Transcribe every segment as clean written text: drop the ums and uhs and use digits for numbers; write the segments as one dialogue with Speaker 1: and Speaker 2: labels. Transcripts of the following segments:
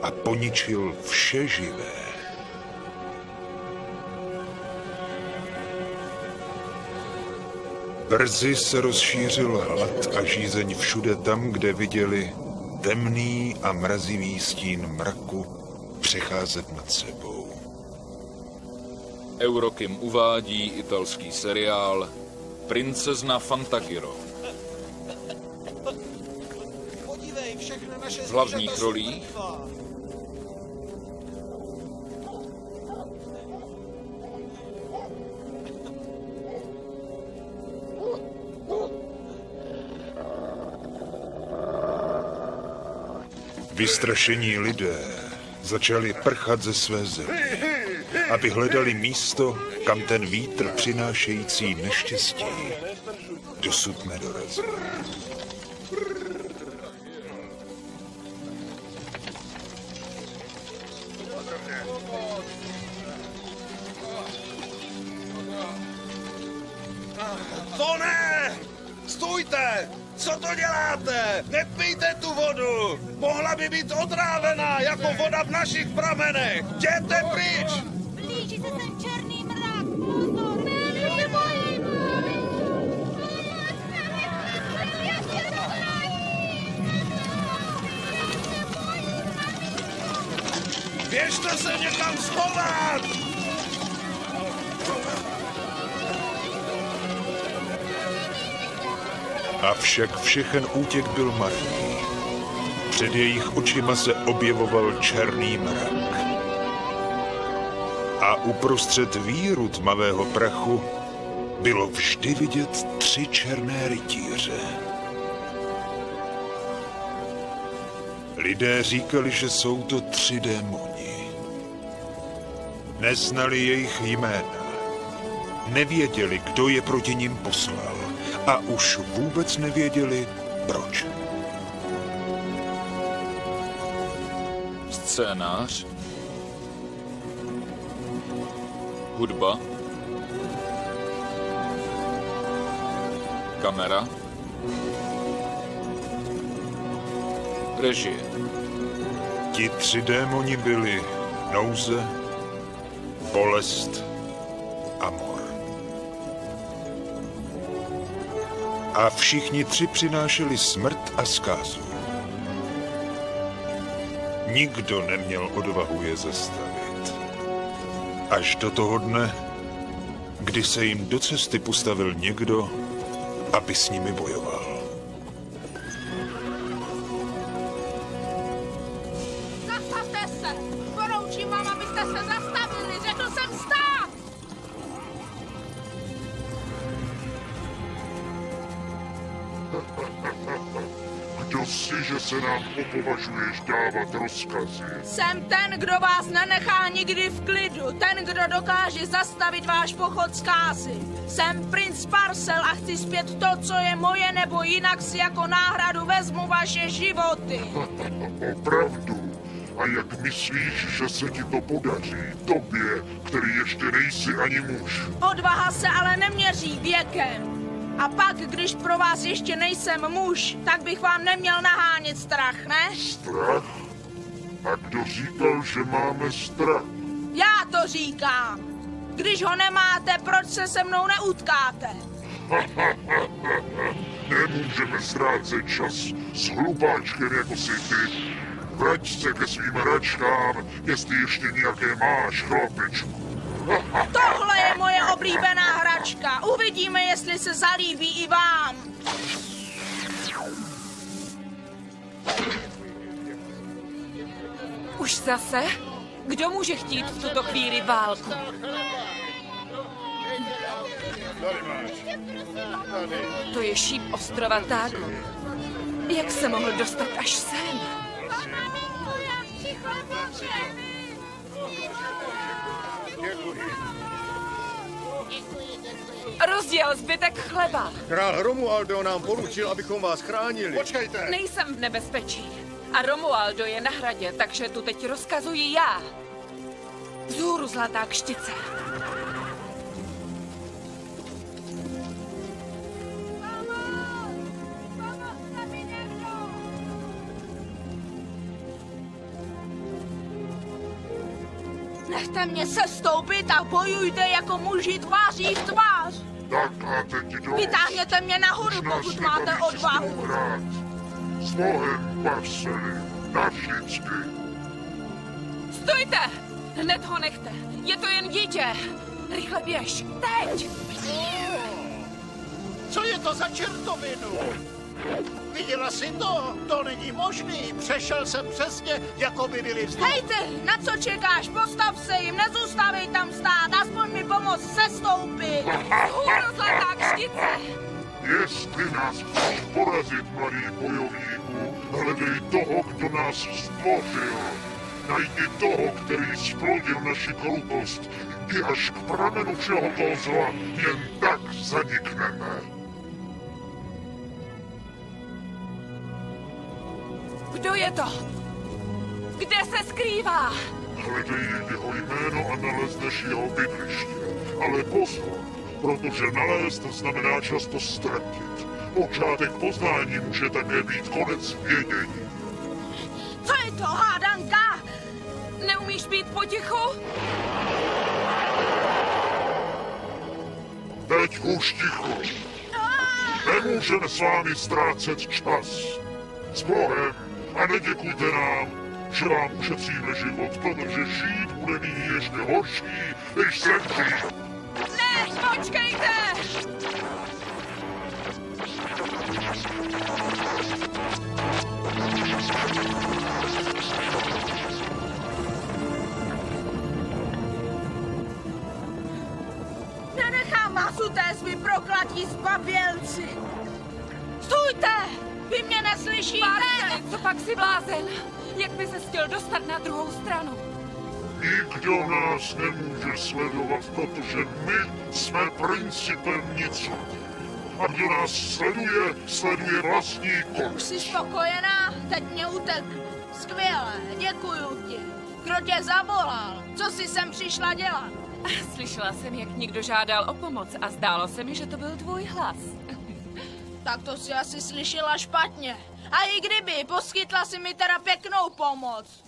Speaker 1: a poničil vše živé. Brzy se rozšířil hlad a žízeň všude tam, kde viděli temný a mrazivý stín mraku přecházet nad sebou.
Speaker 2: Eurokim uvádí italský seriál Princezna Fantagiro. V hlavních rolích
Speaker 1: vystrašení lidé začali prchat ze své země, aby hledali místo, kam ten vítr přinášející neštěstí dosud nedorazil.
Speaker 3: To ne! Stůjte! Co to děláte? Nepijte tu vodu! Mohla by být otrávená jako voda v našich pramenech! Jděte pryč!
Speaker 4: Blíží se ten černý mrak! Pozor! Ne bojím!
Speaker 3: Běžte se někam schovat!
Speaker 1: Avšak všechen útěk byl marný. Před jejich očima se objevoval černý mrak. A uprostřed víru tmavého prachu bylo vždy vidět 3 černé rytíře. Lidé říkali, že jsou to 3 démoni. Neznali jejich jména. Nevěděli, kdo je proti nim poslal. A už vůbec nevěděli, proč.
Speaker 2: scénář, hudba, kamera, režie.
Speaker 1: Ti 3 démoni byli nouze, bolest a mor. A všichni 3 přinášeli smrt a zkázu. Nikdo neměl odvahu je zastavit. Až do toho dne, kdy se jim do cesty postavil někdo, aby s nimi bojoval.
Speaker 4: Zastavte se! Poroučím vám, abyste se zastavili! Řekl jsem stát!
Speaker 5: Kdo jsi, že se nám opovažuješ dávat rozkazy?
Speaker 4: Jsem ten, kdo vás nenechá nikdy v klidu. Ten, kdo dokáže zastavit váš pochod zkázy. Jsem princ Parcel a chci zpět to, co je moje, nebo jinak si jako náhradu vezmu vaše životy.
Speaker 5: Opravdu? A jak myslíš, že se ti to podaří? Tobě, který ještě nejsi ani muž.
Speaker 4: Odvaha se ale neměří věkem. A pak, když pro vás ještě nejsem muž, tak bych vám neměl nahánět strach, ne?
Speaker 5: Strach? A kdo říkal, že máme strach?
Speaker 4: Já to říkám. Když ho nemáte, proč se mnou neutkáte?
Speaker 5: Nemůžeme ztrácet čas s hlupáčkem jako si ty. Vrať se ke svým hračkám, jestli ještě nějaké máš, chlapičku.
Speaker 4: Tohle je moje oblíbená hračka. Uvidíme, jestli se zalíbí i vám.
Speaker 6: Už zase? Kdo může chtít v tuto chvíli válku? To je šíp ostrova Tágo. Jak se mohl dostat až sem? Rozděl zbytek chleba.
Speaker 7: Král Romualdo nám poručil, abychom vás chránili.
Speaker 3: Počkejte!
Speaker 6: Nejsem v nebezpečí. A Romualdo je na hradě, takže tu teď rozkazuji já. Vzhůru, zlatá kštice.
Speaker 4: Nechte mě sestoupit a bojujte jako muži tváří v tvář.
Speaker 5: Tak a teď dost.
Speaker 4: Vytáhněte mě nahoru, pokud máte odvahu.
Speaker 5: S Bohem, Parseli, navždycky.
Speaker 6: Stojte! Hned ho nechte. Je to jen dítě. Rychle běž. Teď!
Speaker 8: Co je to za čertovinu? Viděla jsi to? To není možný. Přešel jsem přesně, jako by byli vzduch.
Speaker 4: Hej ty, na co čekáš? Postav se jim, nezůstavej tam stát, aspoň mi pomoct sestoupit.
Speaker 6: Hůru, zlatá křtice!
Speaker 5: Jestli nás chceš porazit, mladý bojovníku, hledej toho, kdo nás stvořil. Najdi toho, který splodil naši krutost. Jdi až k pramenu všeho toho zla, jen tak zanikneme.
Speaker 6: Kdo je to? Kde se skrývá?
Speaker 5: Hledej jeho jméno a nalezneš jeho bydliště. Ale pozor, protože nalézt znamená často ztratit. Počátek poznání může také být konec vědění.
Speaker 4: Co je to, hádanka?
Speaker 6: Neumíš být potichu?
Speaker 5: Teď už ticho. Nemůžeme s vámi ztrácet čas. S Bohem a neděkujte nám, že vám ušetříme život, protože žít bude nyní ještě horší, než zemřít.
Speaker 6: Ne, počkejte!
Speaker 4: Nenechám vás utéct, vy proklatí zbabělci! Stůjte! Vy mě neslyšíte?
Speaker 6: Parseli, co pak si blázen? Jak by se chtěl dostat na druhou stranu?
Speaker 5: Nikdo nás nemůže sledovat, protože my jsme principem nicoty. A kdo nás sleduje, sleduje vlastní
Speaker 4: Už
Speaker 5: konec.
Speaker 4: jsi spokojená? Teď mě utekl. Skvěle, děkuju ti. Kdo tě zavolal? Co jsi sem přišla dělat?
Speaker 6: Slyšela jsem, jak někdo žádal o pomoc a zdálo se mi, že to byl tvůj hlas.
Speaker 4: Tak to si asi slyšela špatně. A i kdyby, poskytla si mi teda pěknou pomoc.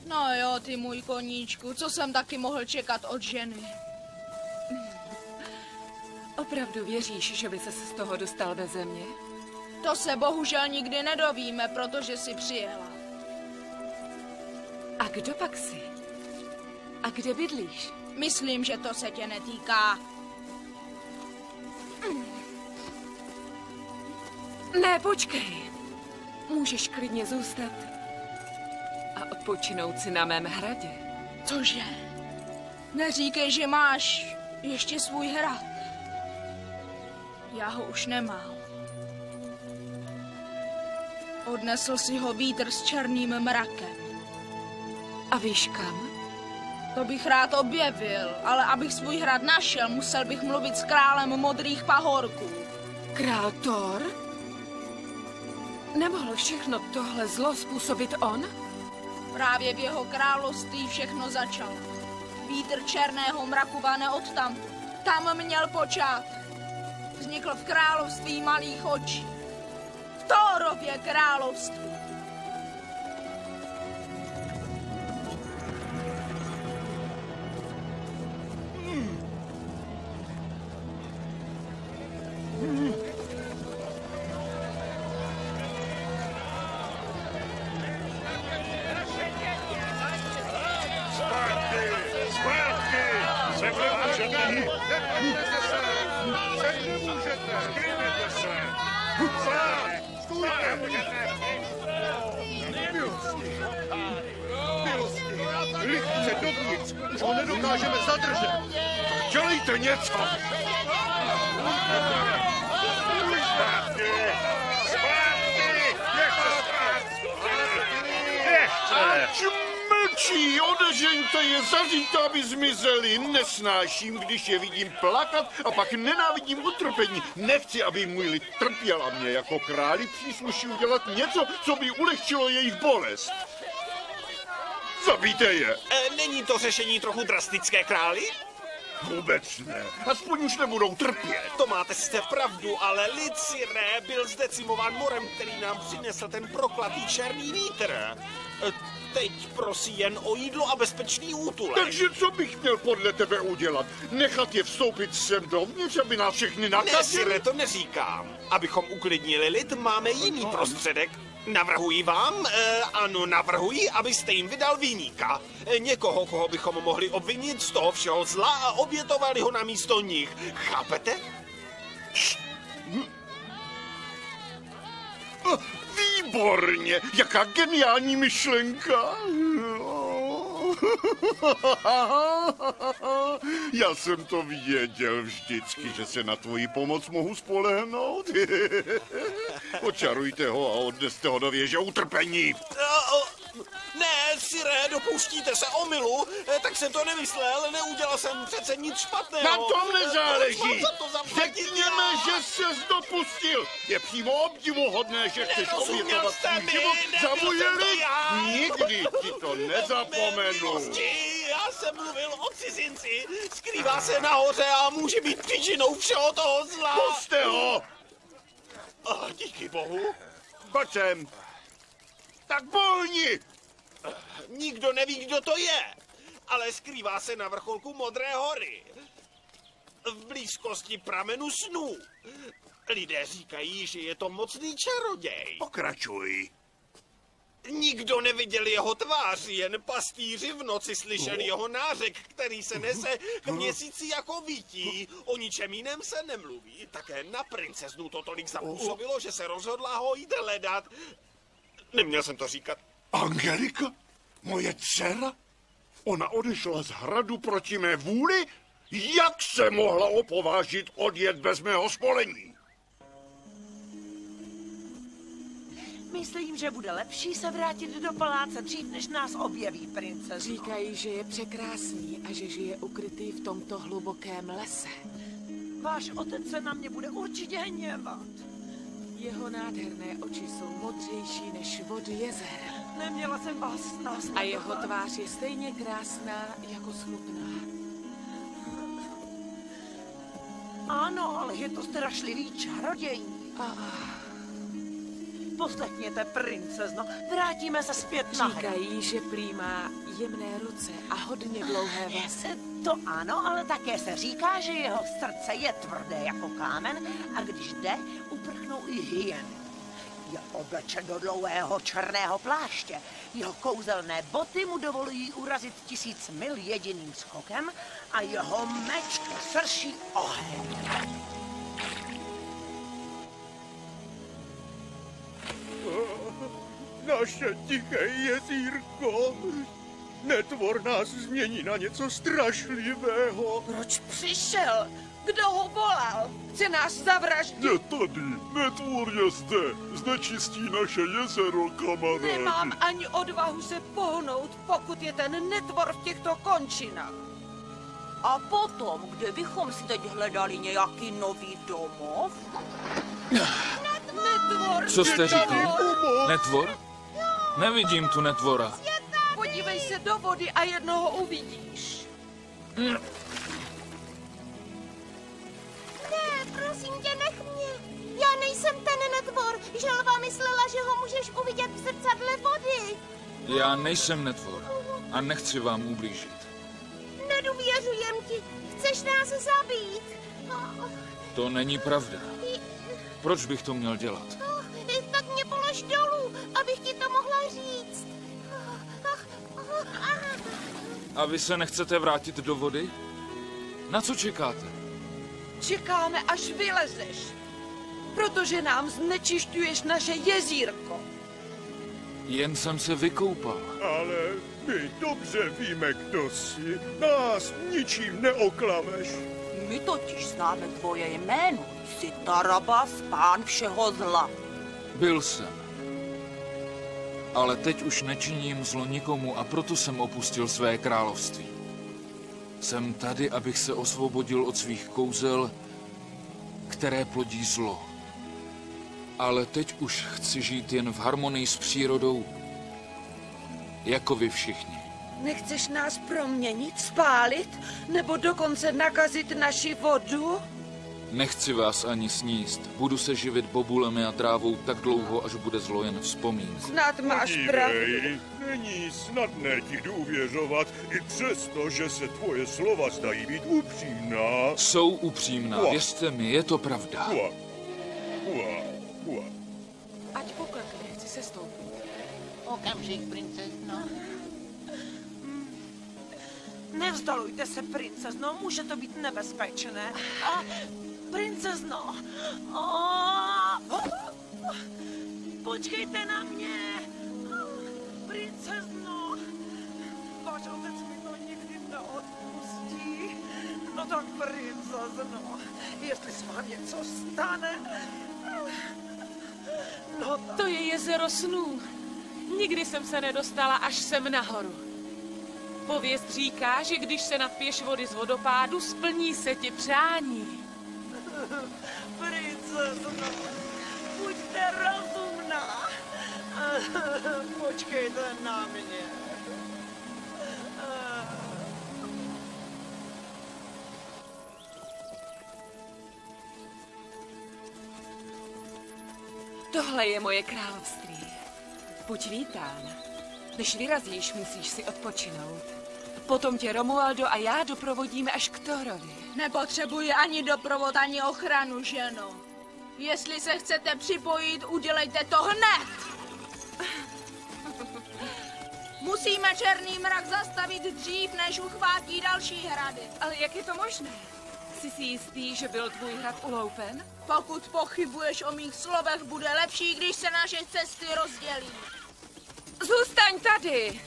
Speaker 4: No jo, ty můj koníčku, co jsem taky mohl čekat od ženy?
Speaker 6: Opravdu věříš, že by se z toho dostal beze mě?
Speaker 4: To se bohužel nikdy nedovíme, protože jsi přijela.
Speaker 6: A kdo pak jsi? A kde bydlíš?
Speaker 4: Myslím, že to se tě netýká.
Speaker 6: Ne, počkej. Můžeš klidně zůstat a odpočinout si na mém hradě.
Speaker 4: Cože? Neříkej, že máš ještě svůj hrad. Já ho už nemám. Odnesl si ho vítr s černým mrakem.
Speaker 6: A víš kam?
Speaker 4: To bych rád objevil, ale abych svůj hrad našel, musel bych mluvit s králem modrých pahorků.
Speaker 6: Král Thor? Nemohl všechno tohle zlo způsobit on?
Speaker 4: Právě v jeho království všechno začalo. Vítr černého mraku vane odtamtud. Tam měl počátek. Vznikl v království malých očí. V Thorově království.
Speaker 7: Lichtce dovnitř, už ho nedokážeme zadržet. Dělejte něco! Ať mlčí, odežeňte je, zaříďte, aby zmizeli. Nesnáším, když je vidím plakat a pak nenávidím utrpení. Nechci, aby můj lid trpěl a mě jako králi přísluší udělat něco, co by ulehčilo jejich bolest. Zabijte je.
Speaker 9: Není to řešení trochu drastické, králi?
Speaker 7: Vůbec ne. Aspoň už nebudou trpět.
Speaker 3: To máte sice pravdu, ale lid Siré byl zdecimován morem, který nám přinesl ten proklatý černý vítr. Teď prosí jen o jídlo a bezpečný útulek.
Speaker 7: Takže co bych měl podle tebe udělat? Nechat je vstoupit sem dovnitř, aby nás všechny
Speaker 3: Ne,
Speaker 7: nakazili?
Speaker 3: Sire, to neříkám. Abychom uklidnili lid, máme jiný prostředek. Navrhuji vám, navrhuji, abyste jim vydal viníka. Někoho, koho bychom mohli obvinit z toho všeho zla a obětovali ho na místo nich. Chápete?
Speaker 7: Výborně! Jaká geniální myšlenka! Já jsem to věděl vždycky, že se na tvoji pomoc mohu spolehnout. Očarujte ho a odneste ho do věže utrpení.
Speaker 3: Ne, Sire, dopouštíte se omylu, tak jsem to nemyslel, neudělal jsem přece nic špatného.
Speaker 7: Na tom nezáleží.
Speaker 3: Řekněme,
Speaker 7: že ses dopustil. Je přímo obdivuhodné, že chceš obětovat svůj život za můj lid. Nikdy ti to nezapomenu.
Speaker 3: Já jsem mluvil o cizinci, skrývá se nahoře a může být příčinou všeho toho zla.
Speaker 7: Puste ho!
Speaker 3: Díky bohu.
Speaker 7: Pojď sem. Tak bolni!
Speaker 3: Nikdo neví, kdo to je, ale skrývá se na vrcholku Modré hory. V blízkosti pramenu snů. Lidé říkají, že je to mocný čaroděj.
Speaker 7: Pokračuj.
Speaker 3: Nikdo neviděl jeho tvář, jen pastýři v noci slyšeli jeho nářek, který se nese k měsíci jako vítí. O ničem jiném se nemluví. Také na princeznu to tolik zapůsobilo, že se rozhodla ho jít hledat. Neměl jsem to říkat.
Speaker 7: Angelika? Moje dcera? Ona odešla z hradu proti mé vůli? Jak se mohla opovážit odjet bez mého svolení?
Speaker 9: Myslím, že bude lepší se vrátit do paláce dřív, než nás objeví princezno.
Speaker 6: Říkají, že je překrásný a že žije ukrytý v tomto hlubokém lese.
Speaker 9: Váš otec se na mě bude určitě hněvat.
Speaker 6: Jeho nádherné oči jsou modřejší než vody jezer.
Speaker 9: Neměla jsem vás nás
Speaker 6: A jeho tvář je stejně krásná jako smutná.
Speaker 9: Ano, ale je to strašlivý čaroděj. Poslechněte, princezno, vrátíme se zpět na hrad.
Speaker 6: Říkají, že prý má jemné ruce a hodně dlouhé vlasy.
Speaker 9: To ano, ale také se říká, že jeho srdce je tvrdé jako kámen a když jde, uprchnou i hyeny. Je oblečen do dlouhého černého pláště. Jeho kouzelné boty mu dovolují urazit 1000 mil jediným skokem a jeho meč srší oheň.
Speaker 7: Naše tiché jezírko. Netvor nás změní na něco strašlivého.
Speaker 4: Proč přišel? Kdo ho volal? Chce nás zavraždit?
Speaker 5: Je tady, netvor je zde, znečistí naše jezero, kamarádi.
Speaker 4: Nemám ani odvahu se pohnout, pokud je ten netvor v těchto končinách.
Speaker 9: A potom, kdybychom si teď hledali nějaký nový domov?
Speaker 4: Netvor!
Speaker 2: Co jste říkal? Netvor? Nevidím tu netvora.
Speaker 4: Podívej se do vody a jednoho uvidíš.
Speaker 10: Ne, prosím tě, nech mě. Já nejsem ten netvor. Želva myslela, že ho můžeš uvidět v zrcadle vody.
Speaker 2: Já nejsem netvor a nechci vám ublížit.
Speaker 10: Nedůvěřujem ti. Chceš nás zabít.
Speaker 2: To není pravda. Proč bych to měl dělat?
Speaker 10: Tak mě polož dolů, abych ti to mohla říct.
Speaker 2: A vy se nechcete vrátit do vody? Na co čekáte?
Speaker 4: Čekáme, až vylezeš. Protože nám znečišťuješ naše jezírko.
Speaker 2: Jen jsem se vykoupal.
Speaker 7: Ale my dobře víme, kdo jsi. Nás ničím neoklameš.
Speaker 9: My totiž známe tvoje jméno. Jsi Tarabas, pán všeho zla.
Speaker 2: Byl jsem. Ale teď už nečiním zlo nikomu a proto jsem opustil své království. Jsem tady, abych se osvobodil od svých kouzel, které plodí zlo. Ale teď už chci žít jen v harmonii s přírodou, jako vy všichni.
Speaker 9: Nechceš nás proměnit, spálit, nebo dokonce nakazit naši vodu?
Speaker 2: Nechci vás ani sníst. Budu se živit bobulemi a trávou tak dlouho, až bude zlo jen vzpomínku.
Speaker 9: Snad máš pravdu.
Speaker 11: Není snadné ti důvěřovat, i přesto, že se tvoje slova zdají být upřímná.
Speaker 2: Jsou upřímná, věřte mi, je to pravda.
Speaker 6: Ať poklekne, chci se stoupit.
Speaker 8: Okamžik, princezno.
Speaker 9: Nevzdalujte se, princezno, může to být nebezpečné. Princezno, počkejte na mě. Princezno, váš otec mi to nikdy neodpustí. No tak, princezno, jestli se vám něco stane, no tak.
Speaker 6: To je jezero snů. Nikdy jsem se nedostala až sem nahoru. Pověst říká, že když se napiješ vody z vodopádu, splní se ti přání.
Speaker 9: Princezno, buďte rozumná. Počkejte na mě.
Speaker 6: Tohle je moje království. Buď vítán. Než vyrazíš, musíš si odpočinout. Potom tě Romualdo a já doprovodíme až k Thorovi.
Speaker 4: Nepotřebuji ani doprovod, ani ochranu, ženo. Jestli se chcete připojit, udělejte to hned! Musíme černý mrak zastavit dřív, než uchvátí další hrady.
Speaker 6: Ale jak je to možné? Jsi si jistý, že byl tvůj hrad uloupen?
Speaker 4: Pokud pochybuješ o mých slovech, bude lepší, když se naše cesty rozdělí.
Speaker 6: Zůstaň tady!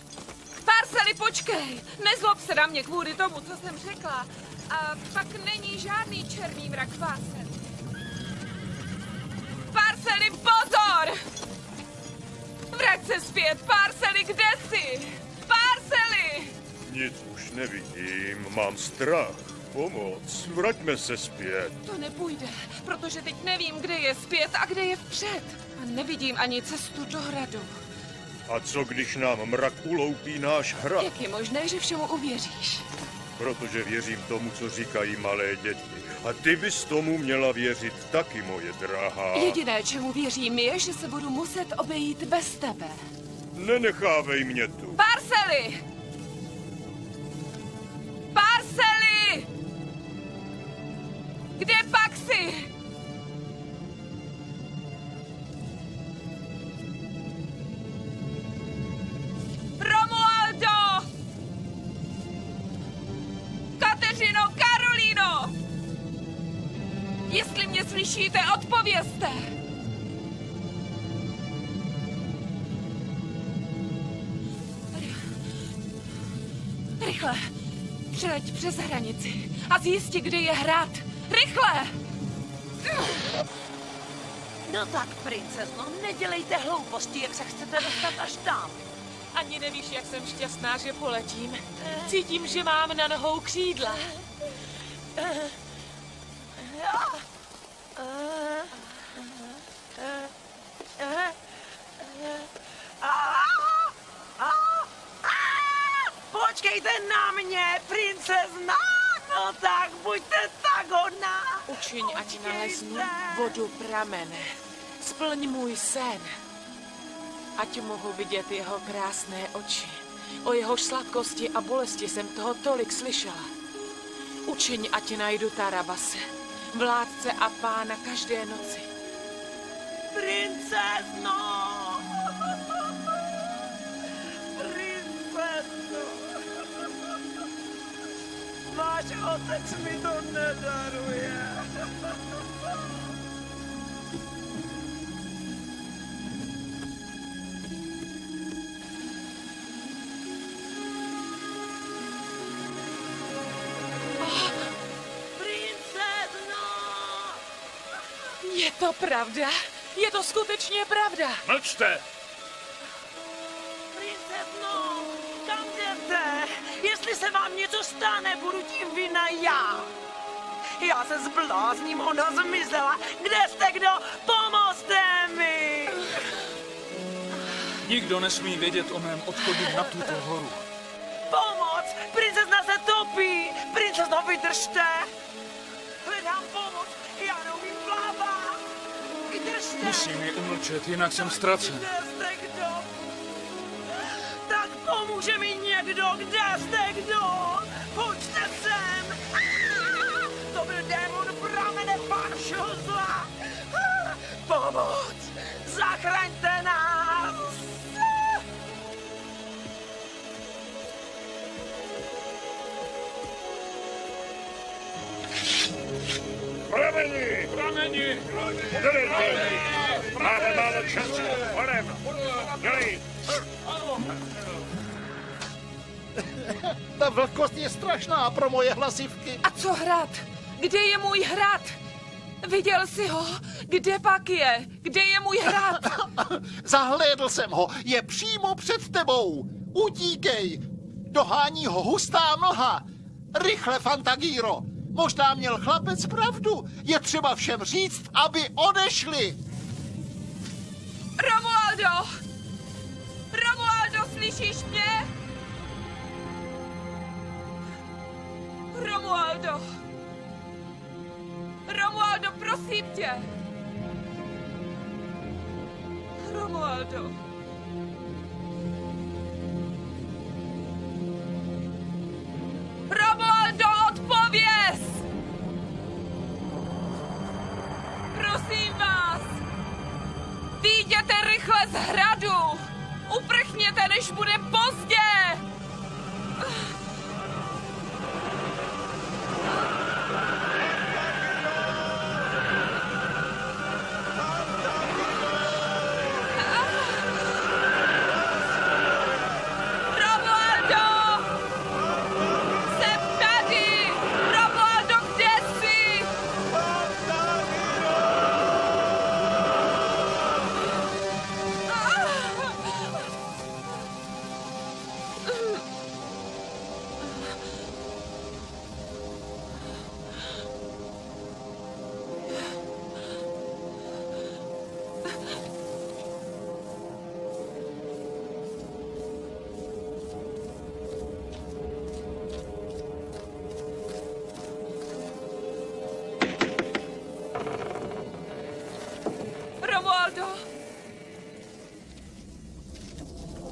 Speaker 6: Parcely, počkej! Nezlob se na mě kvůli tomu, co jsem řekla. A pak není žádný černý mrak, Parcely. Parcely, pozor! Vrať se zpět, Parcely, kde jsi? Parcely!
Speaker 11: Nic už nevidím, mám strach. Pomoc, vraťme se zpět.
Speaker 6: To nepůjde, protože teď nevím, kde je zpět a kde je vpřed. A nevidím ani cestu do hradu.
Speaker 11: A co když nám mrak uloupí náš hrad?
Speaker 6: Jak je možné, že všemu uvěříš?
Speaker 11: Protože věřím tomu, co říkají malé děti. A ty bys tomu měla věřit taky, moje drahá.
Speaker 6: Jediné, čemu věřím, je, že se budu muset obejít bez tebe.
Speaker 11: Nenechávej mě tu.
Speaker 6: Parcely! Parcely! Kde pak jsi? Romualdo! Kateřino, Karolíno! Jestli mě slyšíte, odpovězte! Rychle! Přeleď přes hranici a zjisti, kde je hrad. Rychle!
Speaker 9: No tak, princezno, nedělejte hlouposti, jak se chcete dostat až tam.
Speaker 6: Ani nevíš, jak jsem šťastná, že poletím. Cítím, že mám na nohou křídla.
Speaker 9: Počkejte na mě, princezna! No tak, buďte tak hodná!
Speaker 6: Učiň, ať naleznu vodu pramene. Splň můj sen. Ať mohu vidět jeho krásné oči. O jeho sladkosti a bolesti jsem toho tolik slyšela. Učiň, ať najdu Tarabase, vládce a pána každé noci.
Speaker 9: Princezno! Princezno! Váš otec mi to nedaruje.
Speaker 6: Je to pravda? Je to skutečně pravda?
Speaker 7: Mlčte!
Speaker 9: Princezno, kam jdete? Jestli se vám něco stane, budu tím vina já. Já se zblázním, ona zmizela. Kde jste, kdo? Pomozte mi!
Speaker 2: Nikdo nesmí vědět o mém odchodu na tuto horu.
Speaker 6: Princezna se topí! Princezno, vydržte! Hledám pomoc, já neumím plávat! Vydržte!
Speaker 2: Musím ji umlčet, jinak jsem ztracen.
Speaker 6: Kde jste kdo? Tak pomůže mi někdo, kde jste kdo? Pojďte sem! To byl démon pramene pášeho zla! Pomoc! Zachraňte nás!
Speaker 11: Prameni!
Speaker 2: Prameni!
Speaker 11: Prameni! Máme málo času, honem! Dělej!
Speaker 8: Ta vlhkost je strašná pro moje hlasivky.
Speaker 6: A co hrad? Kde je můj hrad? Viděl jsi ho? Kde pak je? Kde je můj hrad?
Speaker 8: Zahlédl jsem ho, je přímo před tebou. Utíkej! Dohání ho hustá mlha. Rychle, Fantagiro! Možná měl chlapec pravdu. Je třeba všem říct, aby odešli.
Speaker 4: Romualdo! Romualdo, slyšíš mě? Romualdo! Romualdo, prosím tě! Romualdo! Romualdo, odpověz! Prosím vás! Vyjděte rychle z hradu! Uprchněte, než bude pozdě!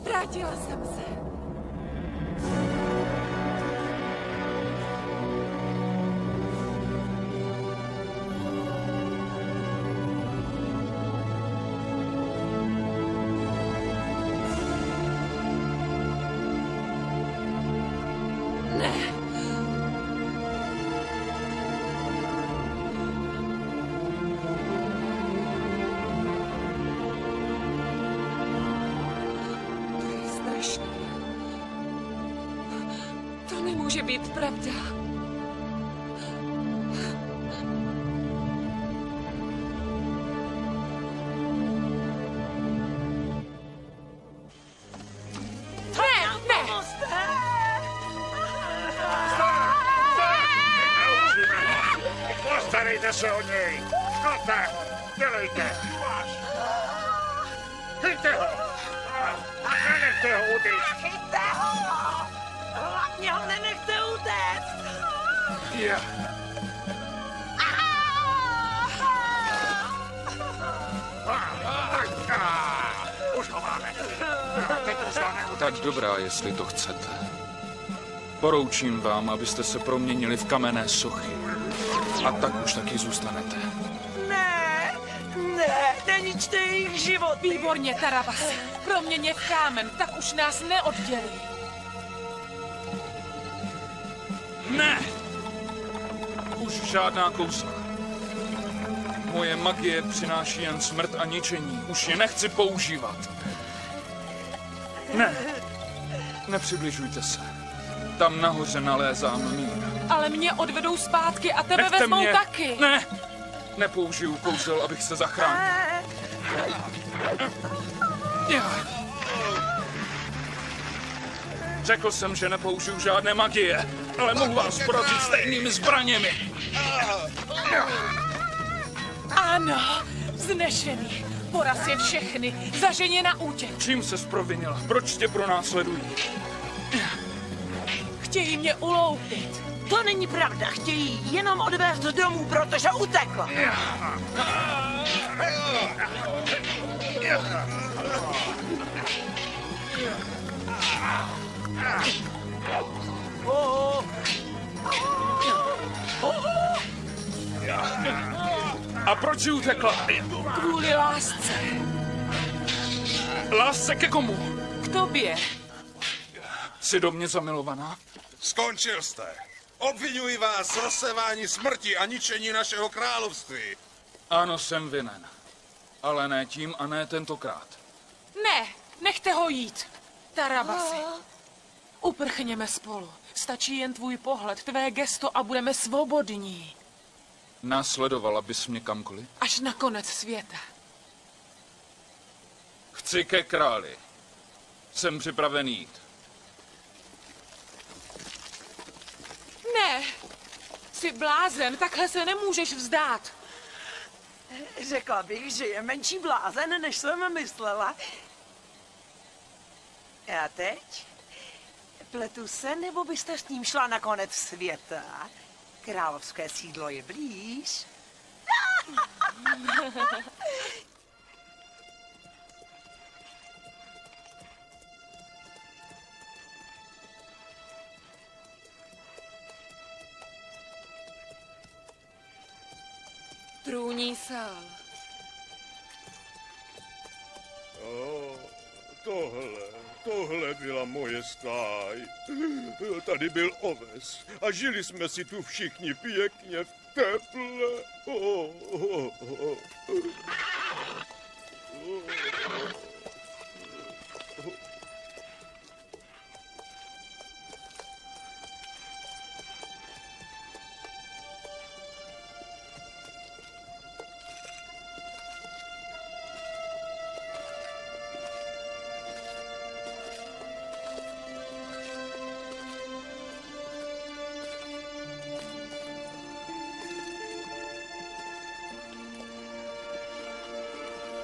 Speaker 4: Vrátila jsem se. Může být pravda.
Speaker 5: Postarejte se o něj. No tak, dělejte. Chyťte ho. A nenechte ho utíct.
Speaker 6: Chyťte ho. Hlavně ho nenechte utéct!
Speaker 2: Yeah.
Speaker 5: Už ho máme.
Speaker 2: Tak dobrá, jestli to chcete. Poroučím vám, abyste se proměnili v kamenné sochy. A tak už taky zůstanete.
Speaker 6: Ne, neničte jejich život. Výborně, Tarabasi. Proměň je v kámen, tak už nás neoddělí.
Speaker 2: Ne! Už žádná kouzla. Moje magie přináší jen smrt a ničení. Už je nechci používat. Ne. Nepřibližujte se. Tam nahoře nalézám mír.
Speaker 6: Ale mě odvedou zpátky a tebe
Speaker 2: Nechte
Speaker 6: vezmou
Speaker 2: mě.
Speaker 6: taky.
Speaker 2: Ne. Nepoužiju kouzel, abych se zachránil. Řekl jsem, že nepoužiju žádné magie, ale mohu vás porazit stejnými zbraněmi.
Speaker 6: Ano, vznešený. Poraz je všechny. Zažen je na útěk.
Speaker 2: Čím ses provinila? Proč tě pronásledují?
Speaker 6: chtějí mě uloupit.
Speaker 9: To není pravda, chtějí jenom odvést domů, protože utekla.
Speaker 2: A proč jsi utekla?
Speaker 6: Kvůli lásce.
Speaker 2: Lásce ke komu?
Speaker 6: K tobě.
Speaker 2: Jsi do mě zamilovaná?
Speaker 3: Skončil jste. Obvinuji vás z rozsévání smrti a ničení našeho království.
Speaker 2: Ano, jsem vinen. Ale ne tím a ne tentokrát.
Speaker 6: Ne, nechte ho jít. Tarabasi. Uprchněme spolu. Stačí jen tvůj pohled, tvé gesto a budeme svobodní.
Speaker 2: Následovala bys mě kamkoliv?
Speaker 6: Až na konec světa.
Speaker 2: Chci ke králi. Jsem připraven jít.
Speaker 6: Ne, jsi blázen, takhle se nemůžeš vzdát.
Speaker 9: Řekla bych, že je menší blázen, než jsem myslela. A teď? Pletu se, nebo byste s ním šla na konec světa? Královské sídlo je blíž.
Speaker 6: Trůní sál.
Speaker 11: Tohle byla moje stáj. Tady byl oves a žili jsme si tu všichni pěkně v teple.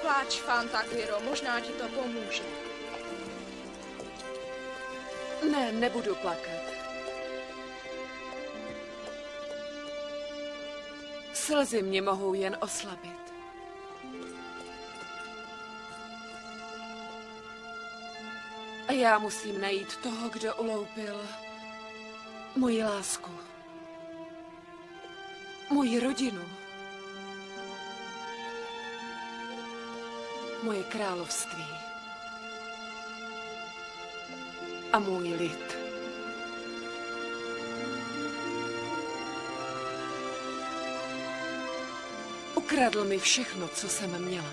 Speaker 4: Pláč, Fantagiro, možná ti to pomůže.
Speaker 6: Ne, nebudu plakat. Slzy mě mohou jen oslabit. A já musím najít toho, kdo uloupil moji lásku. Moji rodinu. Moje království. A můj lid. Ukradl mi všechno, co jsem měla.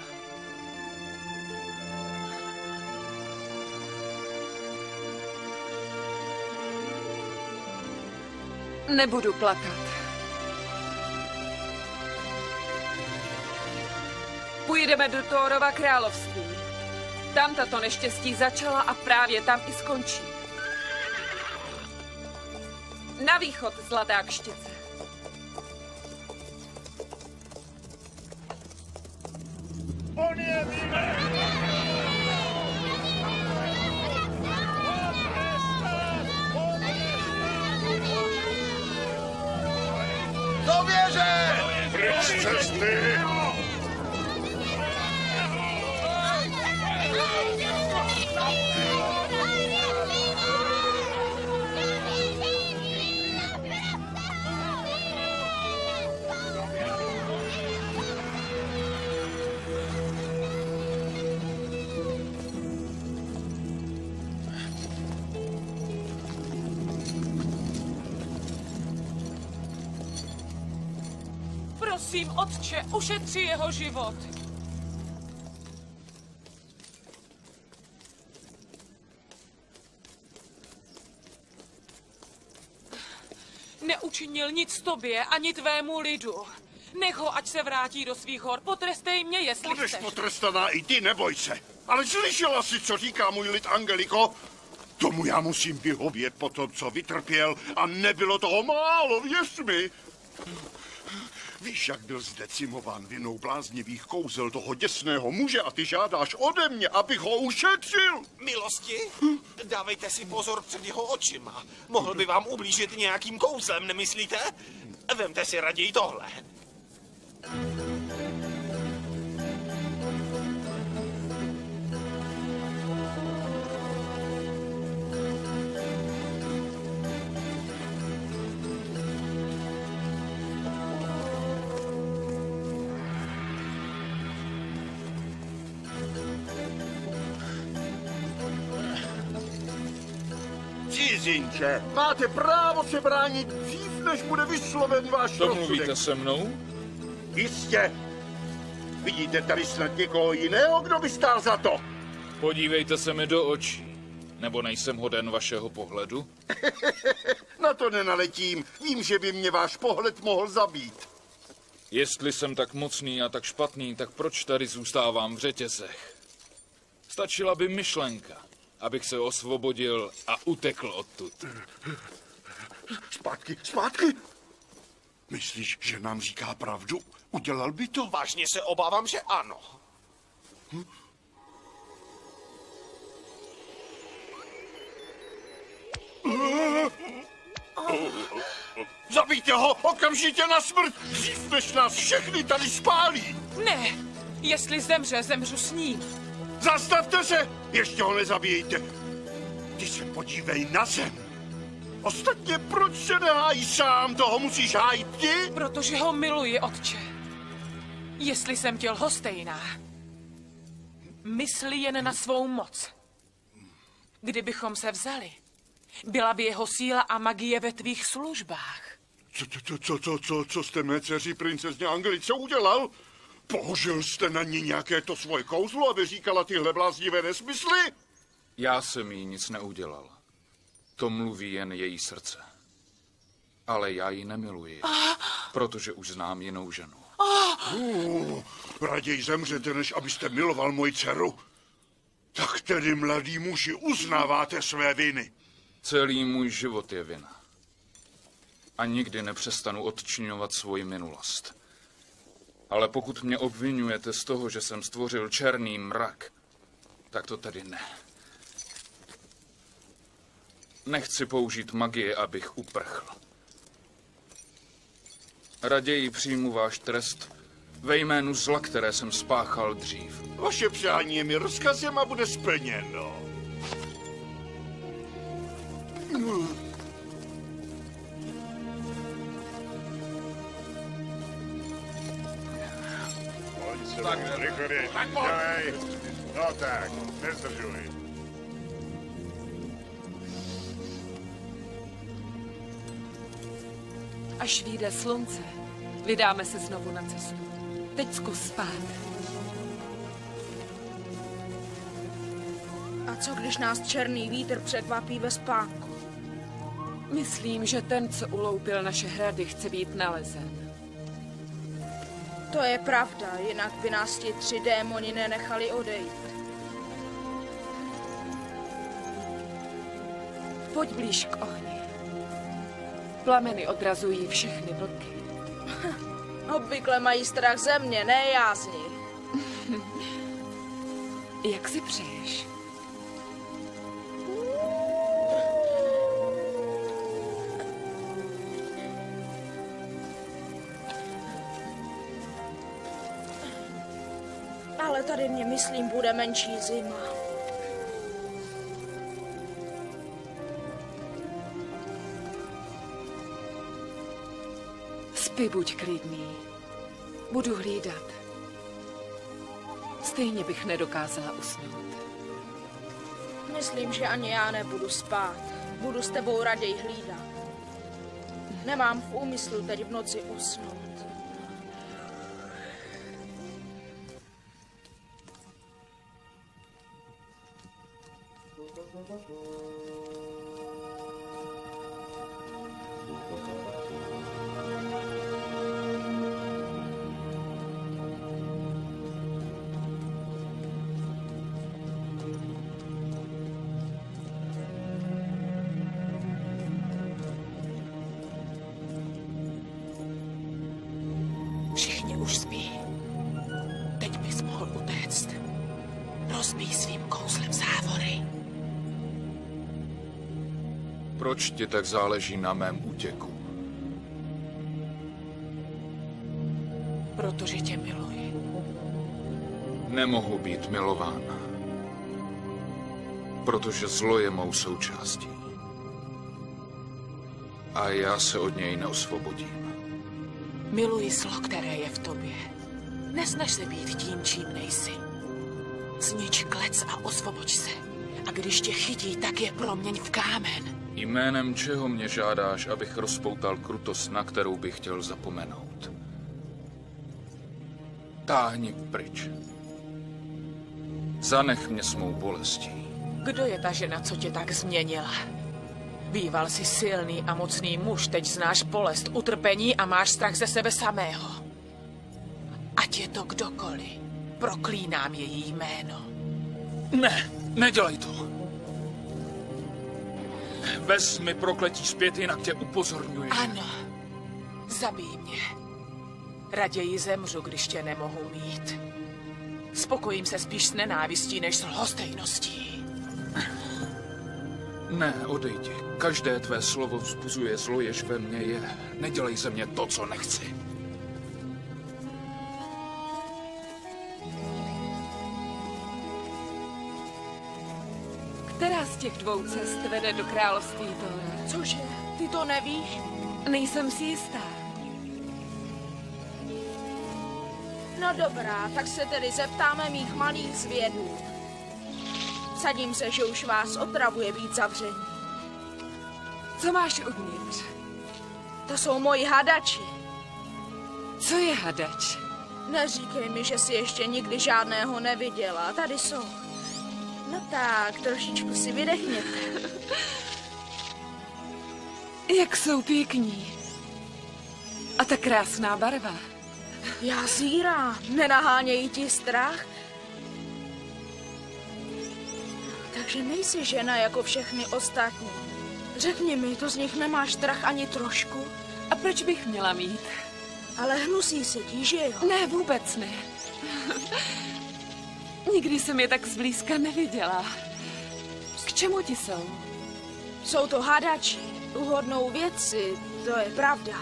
Speaker 6: Nebudu plakat. Půjdeme do Thorova království. Tam tato neštěstí začala a právě tam i skončí. Na východ, zlatá kštice.
Speaker 11: On je
Speaker 3: Do věže!
Speaker 5: Pryč z cesty!
Speaker 6: Prosím, otče, ušetři jeho život. Neučinil nic tobě ani tvému lidu. Nech ho, ať se vrátí do svých hor. Potrestej mě, jestli
Speaker 7: Budeš
Speaker 6: chceš.
Speaker 7: potrestaná i ty, neboj se. Ale slyšela jsi, co říká můj lid, Angeliko? Tomu já musím vyhovět po tom, co vytrpěl, a nebylo toho málo, věř mi. Víš, jak byl zdecimován vinou bláznivých kouzel toho děsného muže a ty žádáš ode mě, abych ho ušetřil?
Speaker 3: Milosti? Dávejte si pozor před jeho očima. Mohl by vám ublížit nějakým kouzlem, nemyslíte? Vemte si raději tohle.
Speaker 7: Cizinče, máte právo se bránit dřív, než bude vysloven váš rozsudek.
Speaker 2: Domluvíte se mnou?
Speaker 7: Jistě. Vidíte tady snad někoho jiného, kdo by stál za to?
Speaker 2: Podívejte se mi do očí. Nebo nejsem hoden vašeho pohledu?
Speaker 7: Na to nenaletím. Vím, že by mě váš pohled mohl zabít.
Speaker 2: Jestli jsem tak mocný a tak špatný, tak proč tady zůstávám v řetězech? Stačila by myšlenka, abych se osvobodil a utekl odtud.
Speaker 7: Zpátky, zpátky! Myslíš, že nám říká pravdu? Udělal by to?
Speaker 3: Vážně se obávám, že ano.
Speaker 7: Zabijte ho okamžitě na smrt, dřív než nás všechny tady spálí!
Speaker 6: Ne, jestli zemře, zemřu s ním.
Speaker 7: Zastavte se! Ještě ho nezabijejte! Ty se podívej na zem! Ostatně proč se nehájí sám? Toho musíš hájit ty?
Speaker 6: Protože ho miluji, otče. Jestli jsem těl lhostejná, myslí jen na svou moc. Kdybychom se vzali, byla by jeho síla a magie ve tvých službách.
Speaker 7: Co jste mé dceři princezně Angelice udělal? Použil jste na ní nějaké to svoje kouzlo, aby říkala tyhle bláznivé nesmysly?
Speaker 2: Já jsem jí nic neudělal. To mluví jen její srdce. Ale já ji nemiluji, protože už znám jinou ženu.
Speaker 7: Raději zemřete, než abyste miloval moji dceru. Tak tedy, mladý muži, uznáváte své viny.
Speaker 2: Celý můj život je vina. A nikdy nepřestanu odčiňovat svoji minulost. Ale pokud mě obvinujete z toho, že jsem stvořil černý mrak, tak to tedy ne. Nechci použít magii, abych uprchl. Raději přijmu váš trest ve jménu zla, které jsem spáchal dřív.
Speaker 7: Vaše přání je mi rozkazem a bude splněno.
Speaker 5: Tak, rychle, dělej. No tak, nezdržuj.
Speaker 12: Až vyjde slunce, vydáme se znovu na cestu. Teď zkus spát.
Speaker 4: A co když nás černý vítr překvapí ve spánku?
Speaker 12: Myslím, že ten, co uloupil naše hrady, chce být nalezen.
Speaker 4: To je pravda, jinak by nás ti 3 démoni nenechali odejít.
Speaker 12: Pojď blíž k ohni. Plameny odrazují všechny vlky.
Speaker 4: Obvykle mají strach ze mě, ne já z nich.
Speaker 12: Jak si přeješ?
Speaker 4: Ale tady mě, myslím, bude menší zima.
Speaker 12: Spí, buď klidný. Budu hlídat. Stejně bych nedokázala usnout.
Speaker 4: Myslím, že ani já nebudu spát. Budu s tebou raději hlídat. Nemám v úmyslu teď v noci usnout.
Speaker 6: rozbíj svým kouzlem závory.
Speaker 2: Proč ti tak záleží na mém útěku?
Speaker 6: Protože tě miluji.
Speaker 2: Nemohu být milován. Protože zlo je mou součástí. A já se od něj neosvobodím.
Speaker 6: Miluji zlo, které je v tobě. Nesnaž se být tím, čím nejsi. Znič klec a osvoboď se. A když tě chytí, tak je proměň v kámen.
Speaker 2: Jménem čeho mě žádáš, abych rozpoutal krutost, na kterou bych chtěl zapomenout? Táhni pryč. Zanech mě s mou bolestí.
Speaker 6: Kdo je ta žena, co tě tak změnila? Býval jsi silný a mocný muž, teď znáš bolest, utrpení a máš strach ze sebe samého. Ať je to kdokoliv, proklínám její jméno.
Speaker 2: Ne, nedělej to. Vezmi prokletí zpět, jinak tě upozorňuji.
Speaker 6: Ano, zabij mě. Raději zemřu, když tě nemohu mít. Spokojím se spíš s nenávistí, než s lhostejností.
Speaker 2: Ne, odejdi. Každé tvé slovo vzbuzuje zlo, jež ve mně je. Nedělej ze mě to, co nechci.
Speaker 12: Která z těch dvou cest vede do království Tóra?
Speaker 4: Cože, ty to nevíš?
Speaker 12: Nejsem si jistá.
Speaker 4: No dobrá, tak se tedy zeptáme mých malých zvědů. Sadím se, že už vás otravuje být zavření.
Speaker 12: Co máš uvnitř?
Speaker 4: To jsou moji hadači.
Speaker 12: Co je hadač?
Speaker 4: Neříkej mi, že jsi ještě nikdy žádného neviděla. Tady jsou. No tak, trošičku si vydechněte.
Speaker 12: Jak jsou pěkní. A ta krásná barva.
Speaker 4: Já zírám. Nenahánějí ti strach? Takže nejsi žena jako všechny ostatní. Řekni mi, to z nich nemáš strach ani trošku?
Speaker 12: A proč bych měla mít?
Speaker 4: Ale hnusí se ti, že jo?
Speaker 12: Ne, vůbec ne. Nikdy jsem je tak zblízka neviděla. K čemu ti jsou?
Speaker 4: Jsou to hadači. Uhodnou věci, to je pravda.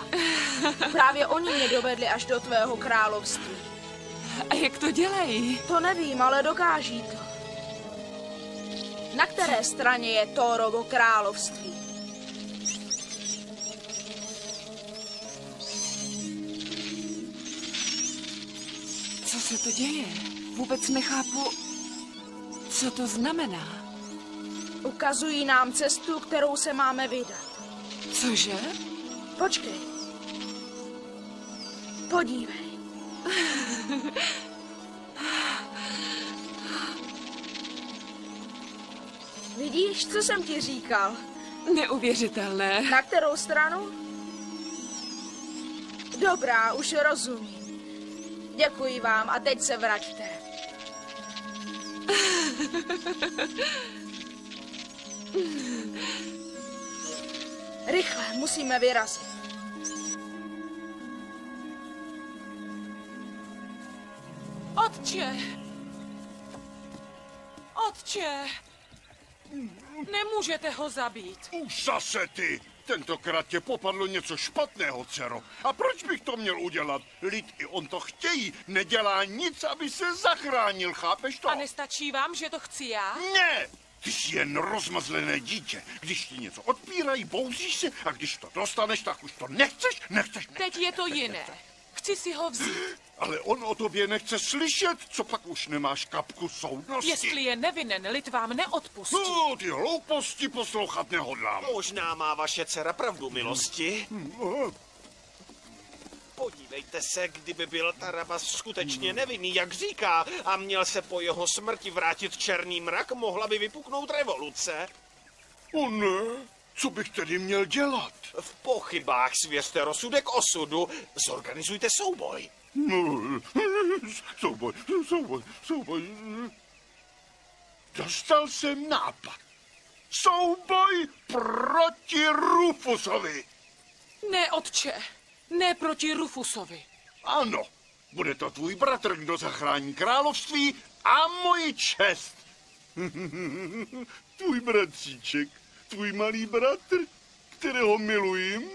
Speaker 4: Právě oni mě dovedli až do tvého království.
Speaker 12: A jak to dělají?
Speaker 4: To nevím, ale dokáží to. Na které straně je Tórovo království?
Speaker 12: Co se to děje? Vůbec nechápu, co to znamená.
Speaker 4: Ukazují nám cestu, kterou se máme vydat.
Speaker 12: Cože?
Speaker 4: Počkej. Podívej. Vidíš, co jsem ti říkal?
Speaker 12: Neuvěřitelné.
Speaker 4: Na kterou stranu? Dobrá, už rozumím. Děkuji vám a teď se vraťte. Rychle, musíme vyrazit.
Speaker 6: Otče! Otče! Nemůžete ho zabít.
Speaker 7: Už zase ty! Tentokrát tě popadlo něco špatného, dcero. A proč bych to měl udělat? Lid i on to chtějí. Nedělá nic, aby se zachránil, chápeš to?
Speaker 6: A nestačí vám, že to chci já?
Speaker 7: Ne! Ty jsi jen rozmazlené dítě. Když ti něco odpírají, bouzíš se a když to dostaneš, tak už to nechceš.
Speaker 6: Teď je to jiné. Chci si ho vzít.
Speaker 7: Ale on o tobě nechce slyšet, co pak už nemáš kapku soudnosti.
Speaker 6: Jestli je nevinen, lid vám neodpustí.
Speaker 7: No, ty hlouposti poslouchat nehodlám.
Speaker 3: Možná má vaše dcera pravdu, milosti. Podívejte se, kdyby byl Tarabas skutečně nevinný, jak říká, a měl se po jeho smrti vrátit černý mrak, mohla by vypuknout revoluce.
Speaker 7: O ne, co bych tedy měl dělat?
Speaker 3: V pochybách svěřte rozsudek osudu, zorganizujte souboj.
Speaker 7: Souboj. Dostal jsem nápad. Souboj proti Rufusovi.
Speaker 6: Ne, otče, ne proti Rufusovi.
Speaker 7: Ano, Bude to tvůj bratr, kdo zachrání království a moji čest. Tvůj bratříček, tvůj malý bratr, kterého miluji.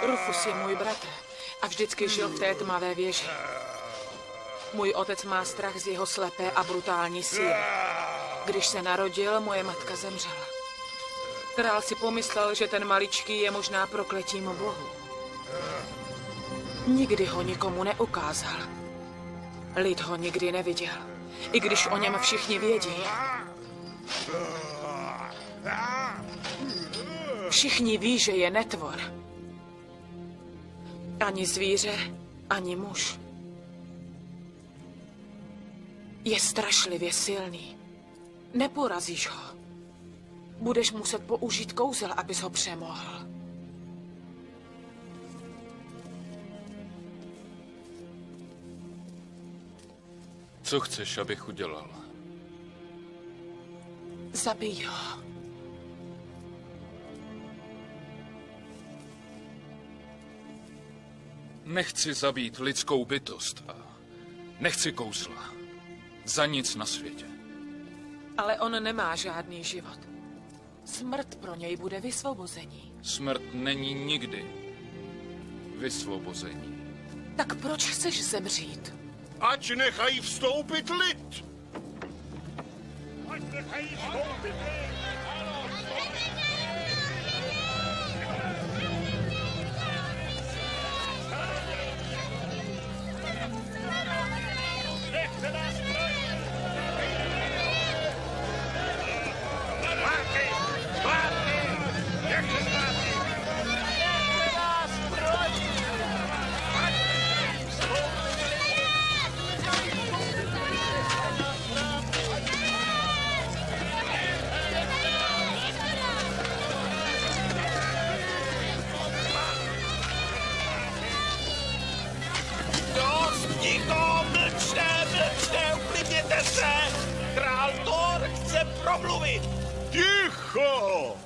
Speaker 6: Rufus je můj bratr a vždycky žil v té tmavé věži. Můj otec má strach z jeho slepé a brutální síly. Když se narodil, moje matka zemřela. Král si pomyslel, že ten maličký je možná prokletím Bohu. Nikdy ho nikomu neukázal. Lid ho nikdy neviděl, i když o něm všichni vědí. Všichni ví, že je netvor. Ani zvíře, ani muž. Je strašlivě silný. Neporazíš ho. Budeš muset použít kouzel, abys ho přemohl.
Speaker 2: Co chceš, abych udělal?
Speaker 6: Zabij ho.
Speaker 2: Nechci zabít lidskou bytost a nechci kouzla. Za nic na světě.
Speaker 6: Ale on nemá žádný život. Smrt pro něj bude vysvobození.
Speaker 2: Smrt není nikdy vysvobození.
Speaker 6: Tak proč chceš zemřít?
Speaker 7: Ať nechají vstoupit lid! Ať nechají vstoupit lid! Nechte nás projít! Zpátky! Zpátky! Nechte zpátky! Nechte nás projít! Uklidněte se! Král Thor chce promluvit! Ticho!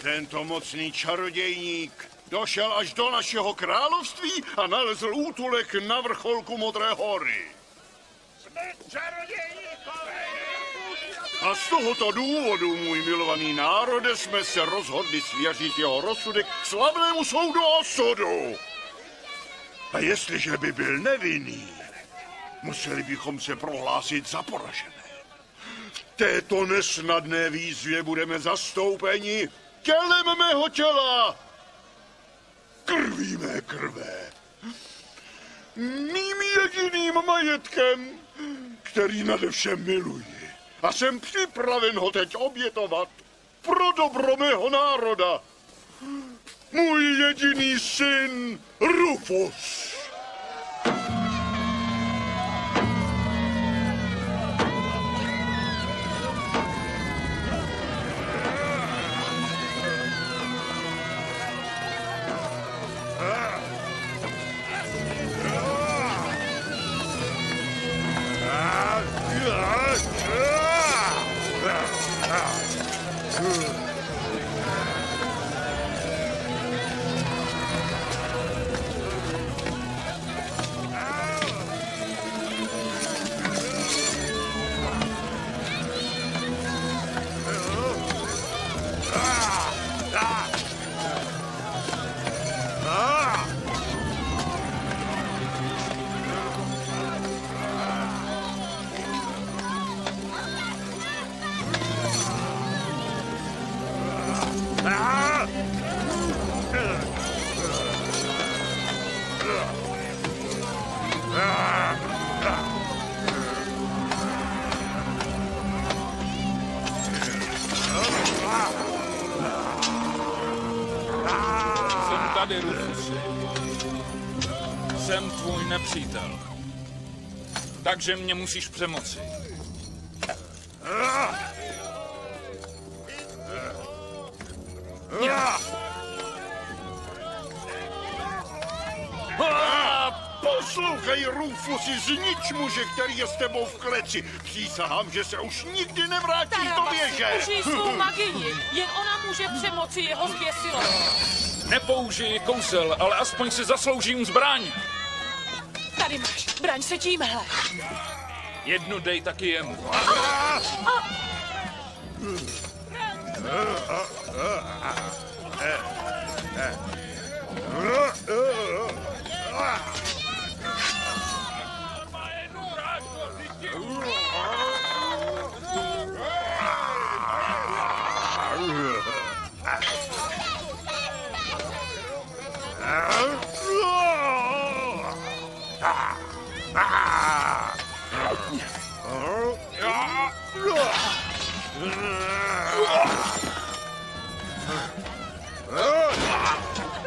Speaker 7: Tento mocný čarodějník došel až do našeho království a nalezl útulek na vrcholku Modré hory. Jsme čarodějníkové! A z tohoto důvodu, můj milovaný národe, jsme se rozhodli svěřit jeho rozsudek slavnému soudu osudu. A jestliže by byl nevinný, museli bychom se prohlásit za poražené. V této nesnadné výzvě budeme zastoupeni tělem mého těla, krví mé krve, mým jediným majetkem, který nade všem miluji. A jsem připraven ho teď obětovat pro dobro mého národa. Můj jediný syn Rufus.
Speaker 2: Tady, Rufusi. Jsem tvůj nepřítel. Takže mě musíš přemoci. Poslouchej, Rufusi, znič muže, který je s tebou v kleci. Přísahám, že se už nikdy nevrátíš do věže.
Speaker 6: Užij svou magii. Jen ona může přemoci jeho zběsilost.
Speaker 2: Nepoužiji kouzel, ale aspoň si zasloužím zbraň.
Speaker 6: Tady máš, braň se tímhle.
Speaker 2: Jednu dej taky jemu.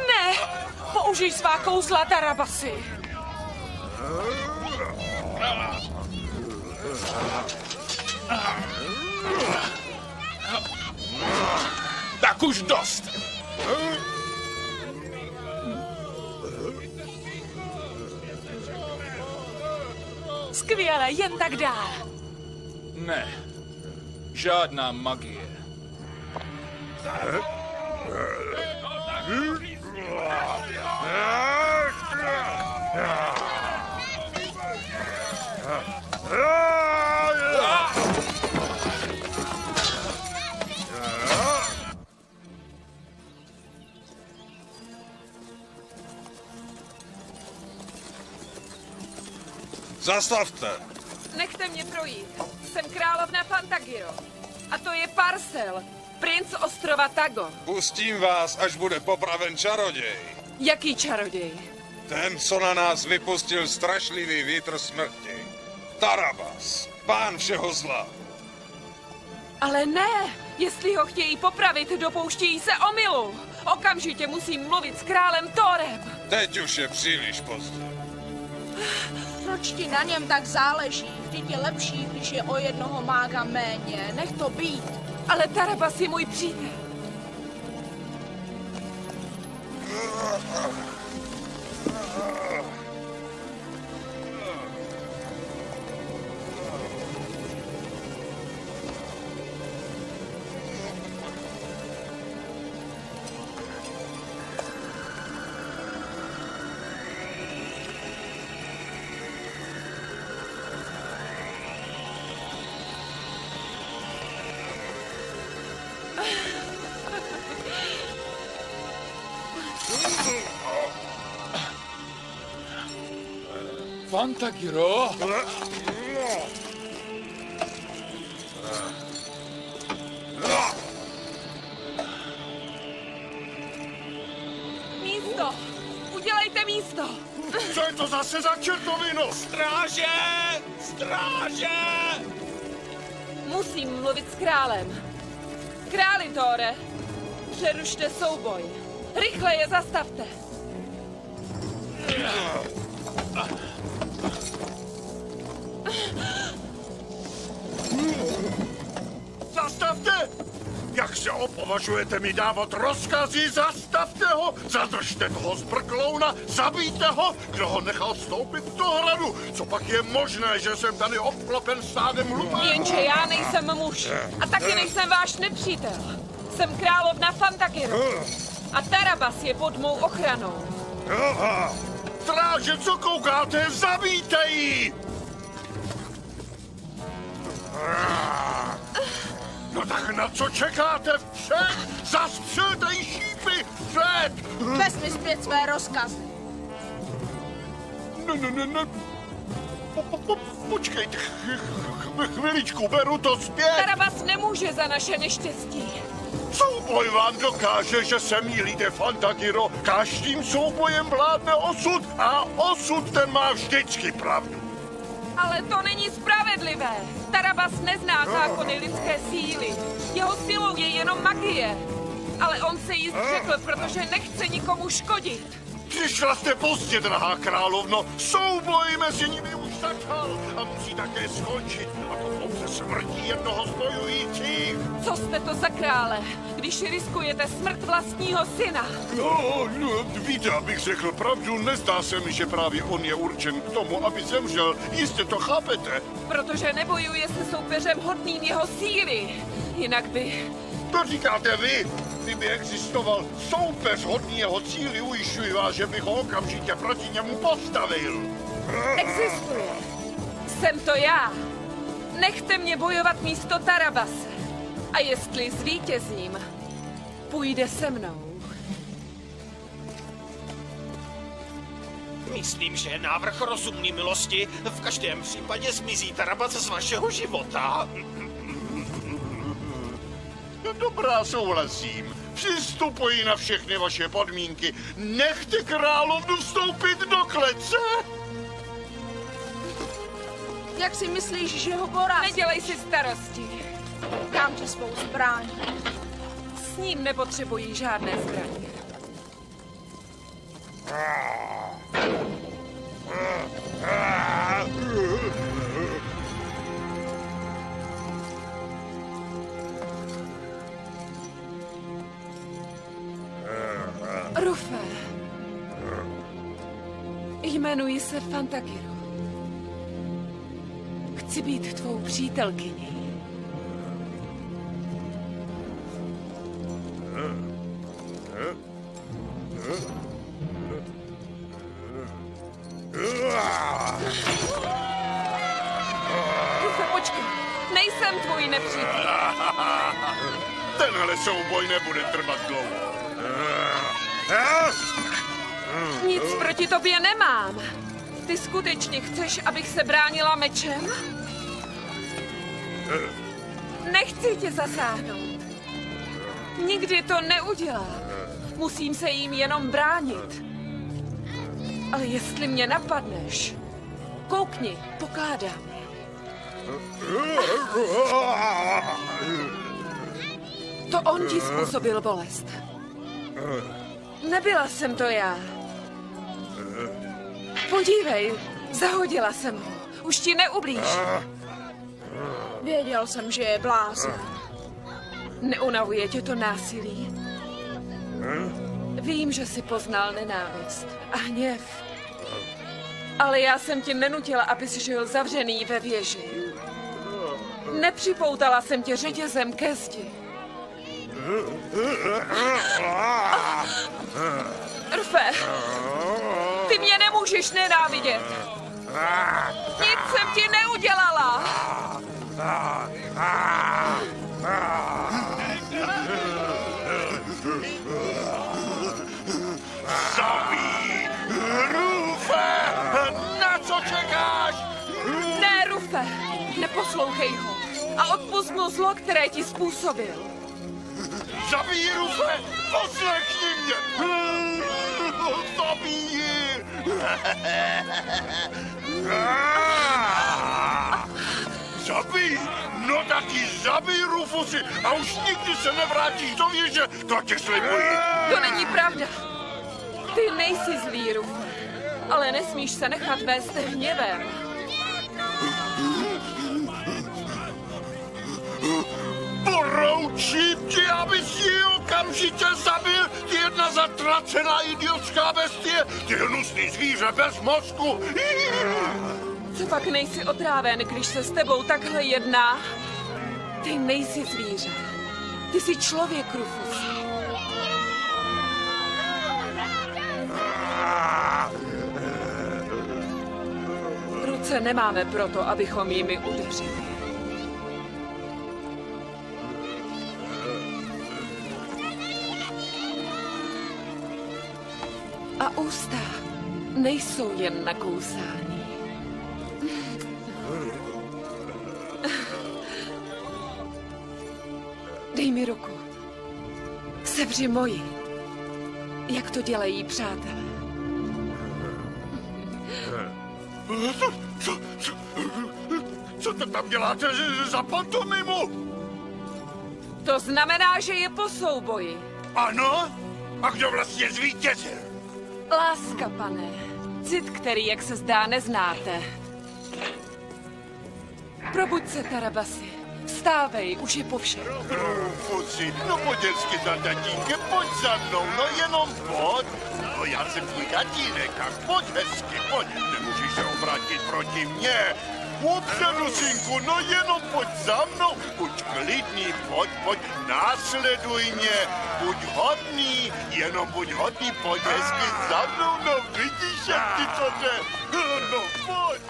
Speaker 6: Ne, použij svá kouzla, Tarabasi.
Speaker 2: Tak už dost.
Speaker 6: Skvěle, jen tak dál.
Speaker 2: Ne, žádná magie.
Speaker 3: Zastavte!
Speaker 12: Nechte mě projít. Jsem královna Fantagiro. A to je Parcel, princ ostrova Tago.
Speaker 3: Pustím vás, až bude popraven čaroděj.
Speaker 12: Jaký čaroděj?
Speaker 3: Ten, co na nás vypustil strašlivý vítr smrti. Tarabas, pán všeho zla.
Speaker 12: Ale ne! Jestli ho chtějí popravit, dopouštějí se omylu. Okamžitě musím mluvit s králem Thorem.
Speaker 3: Teď už je příliš pozdě.
Speaker 4: Proč ti na něm tak záleží? Vždyť je lepší, když je o jednoho mága méně. Nech to být.
Speaker 12: Ale Tarabas je můj přítel.
Speaker 2: Fantagiro?
Speaker 12: Místo! Udělejte místo!
Speaker 7: Co je to zase za čertovinu?
Speaker 3: Stráže! Stráže!
Speaker 12: Musím mluvit s králem. Králi Thore, přerušte souboj. Rychle je zastavte.
Speaker 7: Zastavte! Jak se opovažujete mi dávat rozkazy? Zastavte ho! Zadržte toho zbrklouna! Zabijte ho! Kdo ho nechal vstoupit do hradu? Co pak je možné, že jsem tady obklopen stádem hlupáků?
Speaker 12: Jenže já nejsem muž. A taky nejsem váš nepřítel. Jsem královna Fantagiro. A Tarabas je pod mou ochranou.
Speaker 7: Stráže, co koukáte? Zabijte ji! No tak na co čekáte? Vpřed! Zastřelte jí šípy! Vpřed!
Speaker 4: Vezmi zpět své rozkazy.
Speaker 7: Ne. Počkejte, chviličku, beru to zpět.
Speaker 12: Tarabas nemůže za naše neštěstí.
Speaker 7: Souboj vám dokáže, že se mýlíte, Fantagiro. Každým soubojem vládne osud a osud ten má vždycky pravdu.
Speaker 12: Ale to není spravedlivé. Tarabas nezná zákony lidské síly. Jeho silou je jenom magie. Ale on se jí zřekl, protože nechce nikomu škodit.
Speaker 7: Přišla jste pozdě, drahá královno. Souboj mezi nimi už začal a musí také skončit. A to pouze smrtí jednoho z bojujících.
Speaker 12: Co jste to za krále, když riskujete smrt vlastního syna?
Speaker 7: No, víte, abych řekl pravdu, nezdá se mi, že právě on je určen k tomu, aby zemřel. Jistě to chápete.
Speaker 12: Protože nebojuje se soupeřem hodným jeho síly. Jinak by...
Speaker 7: To říkáte vy. kdyby existoval soupeř hodný jeho cíly, ujišťuji vás, že bych ho okamžitě proti němu postavil.
Speaker 12: Existuje. Jsem to já. Nechte mě bojovat místo Tarabase. A jestli zvítězím, půjde se mnou.
Speaker 13: Myslím, že je návrh rozumný milosti. V každém případě zmizí Tarabas z vašeho života.
Speaker 7: Dobrá, souhlasím. Přistupuji na všechny vaše podmínky. Nechte královnu vstoupit do klece.
Speaker 4: Jak si myslíš, že ho porazí?
Speaker 12: Nedělej si starosti.
Speaker 4: Dám ti svou zbraň.
Speaker 12: S ním nepotřebují žádné zbraně. Rufe. Jmenuji se Fantagiro. Chci být tvou přítelkyní. Rufe, počkej. Nejsem tvůj nepřítel.
Speaker 7: Tenhle souboj nebude trvat dlouho.
Speaker 12: Nic proti tobě nemám. Ty skutečně chceš, abych se bránila mečem? Nechci tě zasáhnout. Nikdy to neudělám. Musím se jim jenom bránit. Ale jestli mě napadneš, koukni, pokládám je. To on ti způsobil bolest. Nebyla jsem to já. Podívej, zahodila jsem ho. Už ti neublíží.
Speaker 4: Věděl jsem, že je blázen.
Speaker 12: Neunavuje tě to násilí? Vím, že jsi poznal nenávist a hněv. Ale já jsem tě nenutila, abys žil zavřený ve věži. Nepřipoutala jsem tě řetězem ke zdi. Rufe, ty mě nemůžeš nenávidět. Nic jsem ti neudělala.
Speaker 7: Zabij! Rufe! Na co čekáš?
Speaker 12: Ne, Rufe, neposlouchej ho a odpusť mu zlo, které ti způsobil.
Speaker 7: Zabij, Rufe! Poslechni mě! Zabij! Zabij! No taky zabij, Rufusi, a už nikdy se nevrátíš do věže, to tě slibuji.
Speaker 12: To není pravda. Ty nejsi zlý, Rufe, ale nesmíš se nechat vést hněvem.
Speaker 7: Poroučím ti, abys ji okamžitě zabil, ty jedna zatracená idiotská bestie, ty hnusný zvíře bez mozku.
Speaker 12: Co pak nejsi otráven, když se s tebou takhle jedná? Ty nejsi zvíře. Ty jsi člověk, Rufus. Ruce nemáme proto, abychom jimi udeřili. A ústa nejsou jen na kousání. Dej mi ruku. Sevři moji. Jak to dělají přátelé.
Speaker 7: Co to tam děláte za pantomimu?
Speaker 12: To znamená, že je po souboji.
Speaker 7: Ano? A kdo vlastně zvítězil?
Speaker 12: Láska, pane. Cit, který, jak se zdá, neznáte. Probuď se, Tarabasi. Vstávej, už je po všem.
Speaker 7: Rufusi, no pojď hezky za tatínkem, pojď za mnou, no jenom pojď. No já jsem tvůj tatínek, tak pojď hezky, pojď. Nemůžeš se obrátit proti mně. Upředu, synku, no jenom pojď za mnou. Buď klidný, pojď, následuj mě. Buď hodný, jenom buď hodný, pojď hezky za mnou, no vidíš, jak ti to jde. No pojď,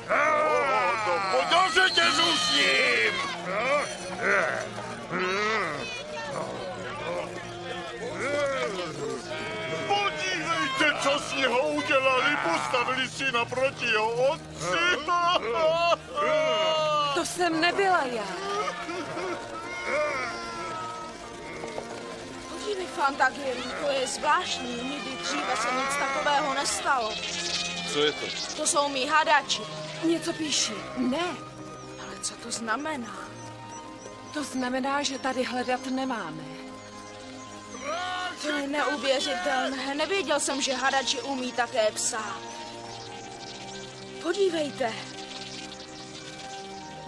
Speaker 7: no že tě zůstím. Podívejte, co z něho udělali, postavili si naproti jeho otci.
Speaker 12: To jsem nebyla já.
Speaker 4: Podívej, Fantagiro, to je zvláštní, nikdy dříve se nic takového nestalo.
Speaker 2: Co je to?
Speaker 4: To jsou mý hadači.
Speaker 12: Něco píší. Ne.
Speaker 4: Ale co to znamená?
Speaker 12: To znamená, že tady hledat nemáme.
Speaker 4: To je neuvěřitelné. Nevěděl jsem, že hadači umí také psát. Podívejte.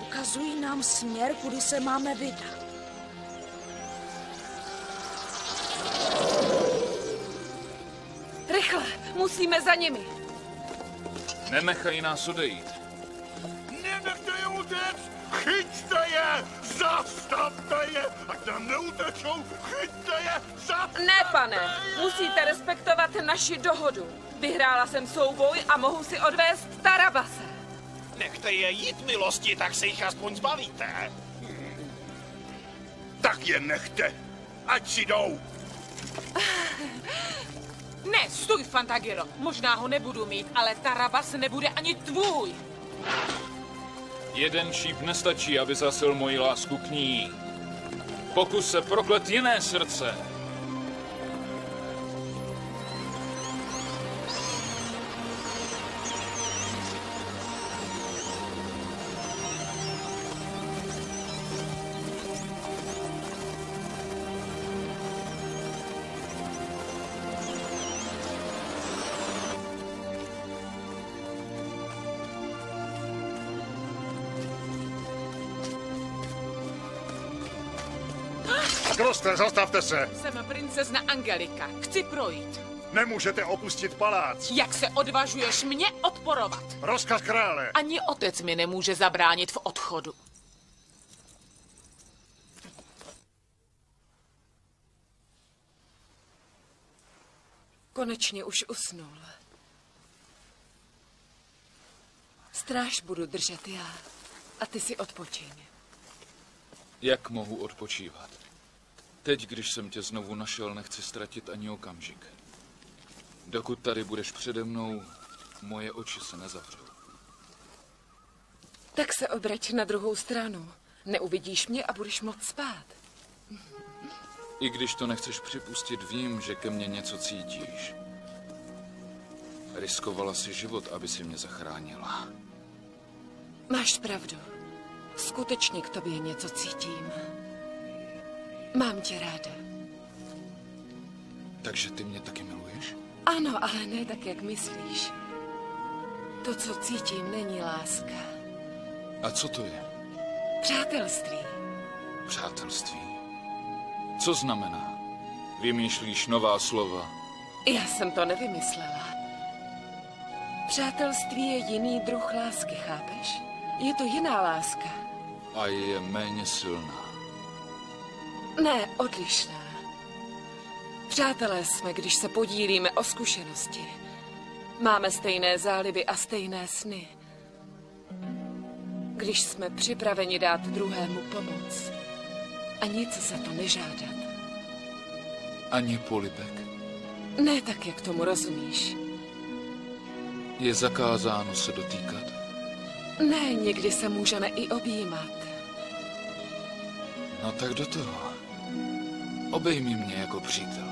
Speaker 4: Ukazují nám směr, kudy se máme vydat.
Speaker 12: Rychle, musíme za nimi.
Speaker 2: Nenechají nás odejít.
Speaker 7: Nenechte je utéct! Chyťte je! Zastavte je! Ať nám neutečou! Chyťte je! Zastavte
Speaker 12: Ne, pane, musíte respektovat naši dohodu. Vyhrála jsem souboj a mohu si odvést Tarabase.
Speaker 13: Nechte je jít, milosti, tak se jich aspoň zbavíte.
Speaker 7: Tak je nechte! Ať si jdou!
Speaker 6: Ne, stůj, Fantagiro. Možná ho nebudu mít, ale Tarabas nebude ani tvůj.
Speaker 2: Jeden šíp nestačí, aby zasil moji lásku k ní. Pokus se proklet jiné srdce.
Speaker 14: Kroste, zastavte se!
Speaker 6: Jsem princezna Angelika. Chci projít.
Speaker 14: Nemůžete opustit palác.
Speaker 6: Jak se odvažuješ mě odporovat?
Speaker 14: Rozkaz krále.
Speaker 6: Ani otec mi nemůže zabránit v odchodu.
Speaker 12: Konečně už usnul. Stráž budu držet já a ty si odpočiň.
Speaker 2: Jak mohu odpočívat? Teď, když jsem tě znovu našel, nechci ztratit ani okamžik. Dokud tady budeš přede mnou, moje oči se nezavřou.
Speaker 12: Tak se obrať na druhou stranu. Neuvidíš mě a budeš moct spát.
Speaker 2: I když to nechceš připustit, vím, že ke mně něco cítíš. Riskovala si život, aby si mě zachránila.
Speaker 12: Máš pravdu. Skutečně k tobě něco cítím. Mám tě ráda.
Speaker 2: Takže ty mě taky miluješ?
Speaker 12: Ano, ale ne tak, jak myslíš. To, co cítím, není láska.
Speaker 2: A co to je?
Speaker 12: Přátelství.
Speaker 2: Přátelství? Co znamená? Vymýšlíš nová slova?
Speaker 12: Já jsem to nevymyslela. Přátelství je jiný druh lásky, chápeš? Je to jiná láska.
Speaker 2: A je méně silná.
Speaker 12: Ne, odlišná. Přátelé jsme, když se podílíme o zkušenosti. Máme stejné záliby a stejné sny. Když jsme připraveni dát druhému pomoc a nic za to nežádat.
Speaker 2: Ani polibek?
Speaker 12: Ne tak, jak tomu rozumíš.
Speaker 2: Je zakázáno se dotýkat?
Speaker 12: Ne, někdy se můžeme i objímat.
Speaker 2: No tak do toho. Obejmi mě jako přítel.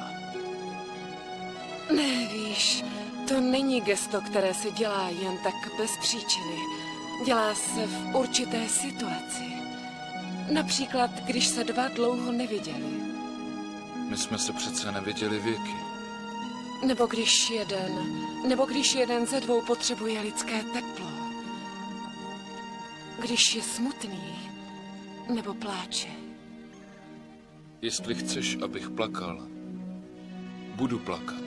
Speaker 12: Ne, víš, to není gesto, které se dělá jen tak bez příčiny. Dělá se v určité situaci. Například, když se dva dlouho neviděli.
Speaker 2: My jsme se přece neviděli věky.
Speaker 12: Nebo když jeden ze dvou potřebuje lidské teplo. Když je smutný, nebo pláče.
Speaker 2: Jestli chceš, abych plakal, budu plakat.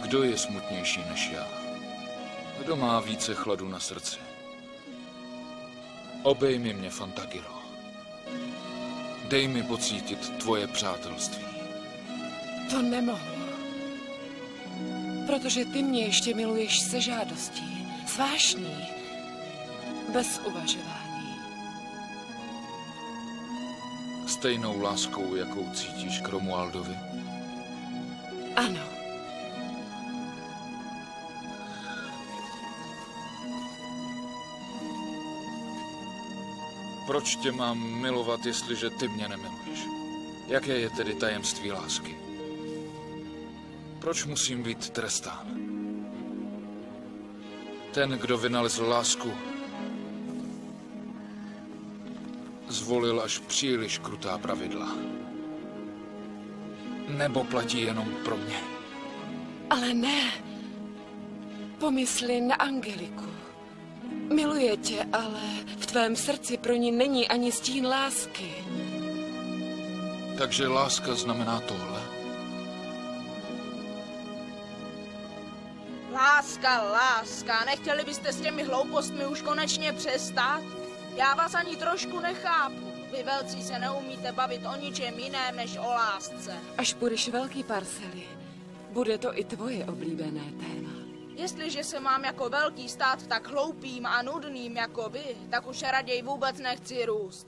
Speaker 2: Kdo je smutnější než já? Kdo má více chladu na srdci? Obejmi mě, Fantagiro. Dej mi pocítit tvoje přátelství.
Speaker 6: To nemohu. Protože ty mě ještě miluješ se žádostí, s vášní, bez uvažování.
Speaker 2: Stejnou láskou, jakou cítíš k Romualdovi?
Speaker 6: Ano.
Speaker 2: Proč tě mám milovat, jestliže ty mě nemiluješ? Jaké je tedy tajemství lásky? Proč musím být trestán? Ten, kdo vynalezl lásku, zvolil až příliš krutá pravidla. Nebo platí jenom pro mě?
Speaker 6: Ale ne. Pomysli na Angeliku. Miluje tě, ale v tvém srdci pro ní není ani stín lásky.
Speaker 2: Takže láska znamená tohle?
Speaker 4: Láska. Nechtěli byste s těmi hloupostmi už konečně přestat? Já vás ani trošku nechápu. Vy velcí se neumíte bavit o ničem jiném než o lásce.
Speaker 6: Až budeš velký, Parseli, bude to i tvoje oblíbené téma.
Speaker 4: Jestliže se mám jako velký stát tak hloupým a nudným jako vy, tak už raději vůbec nechci růst.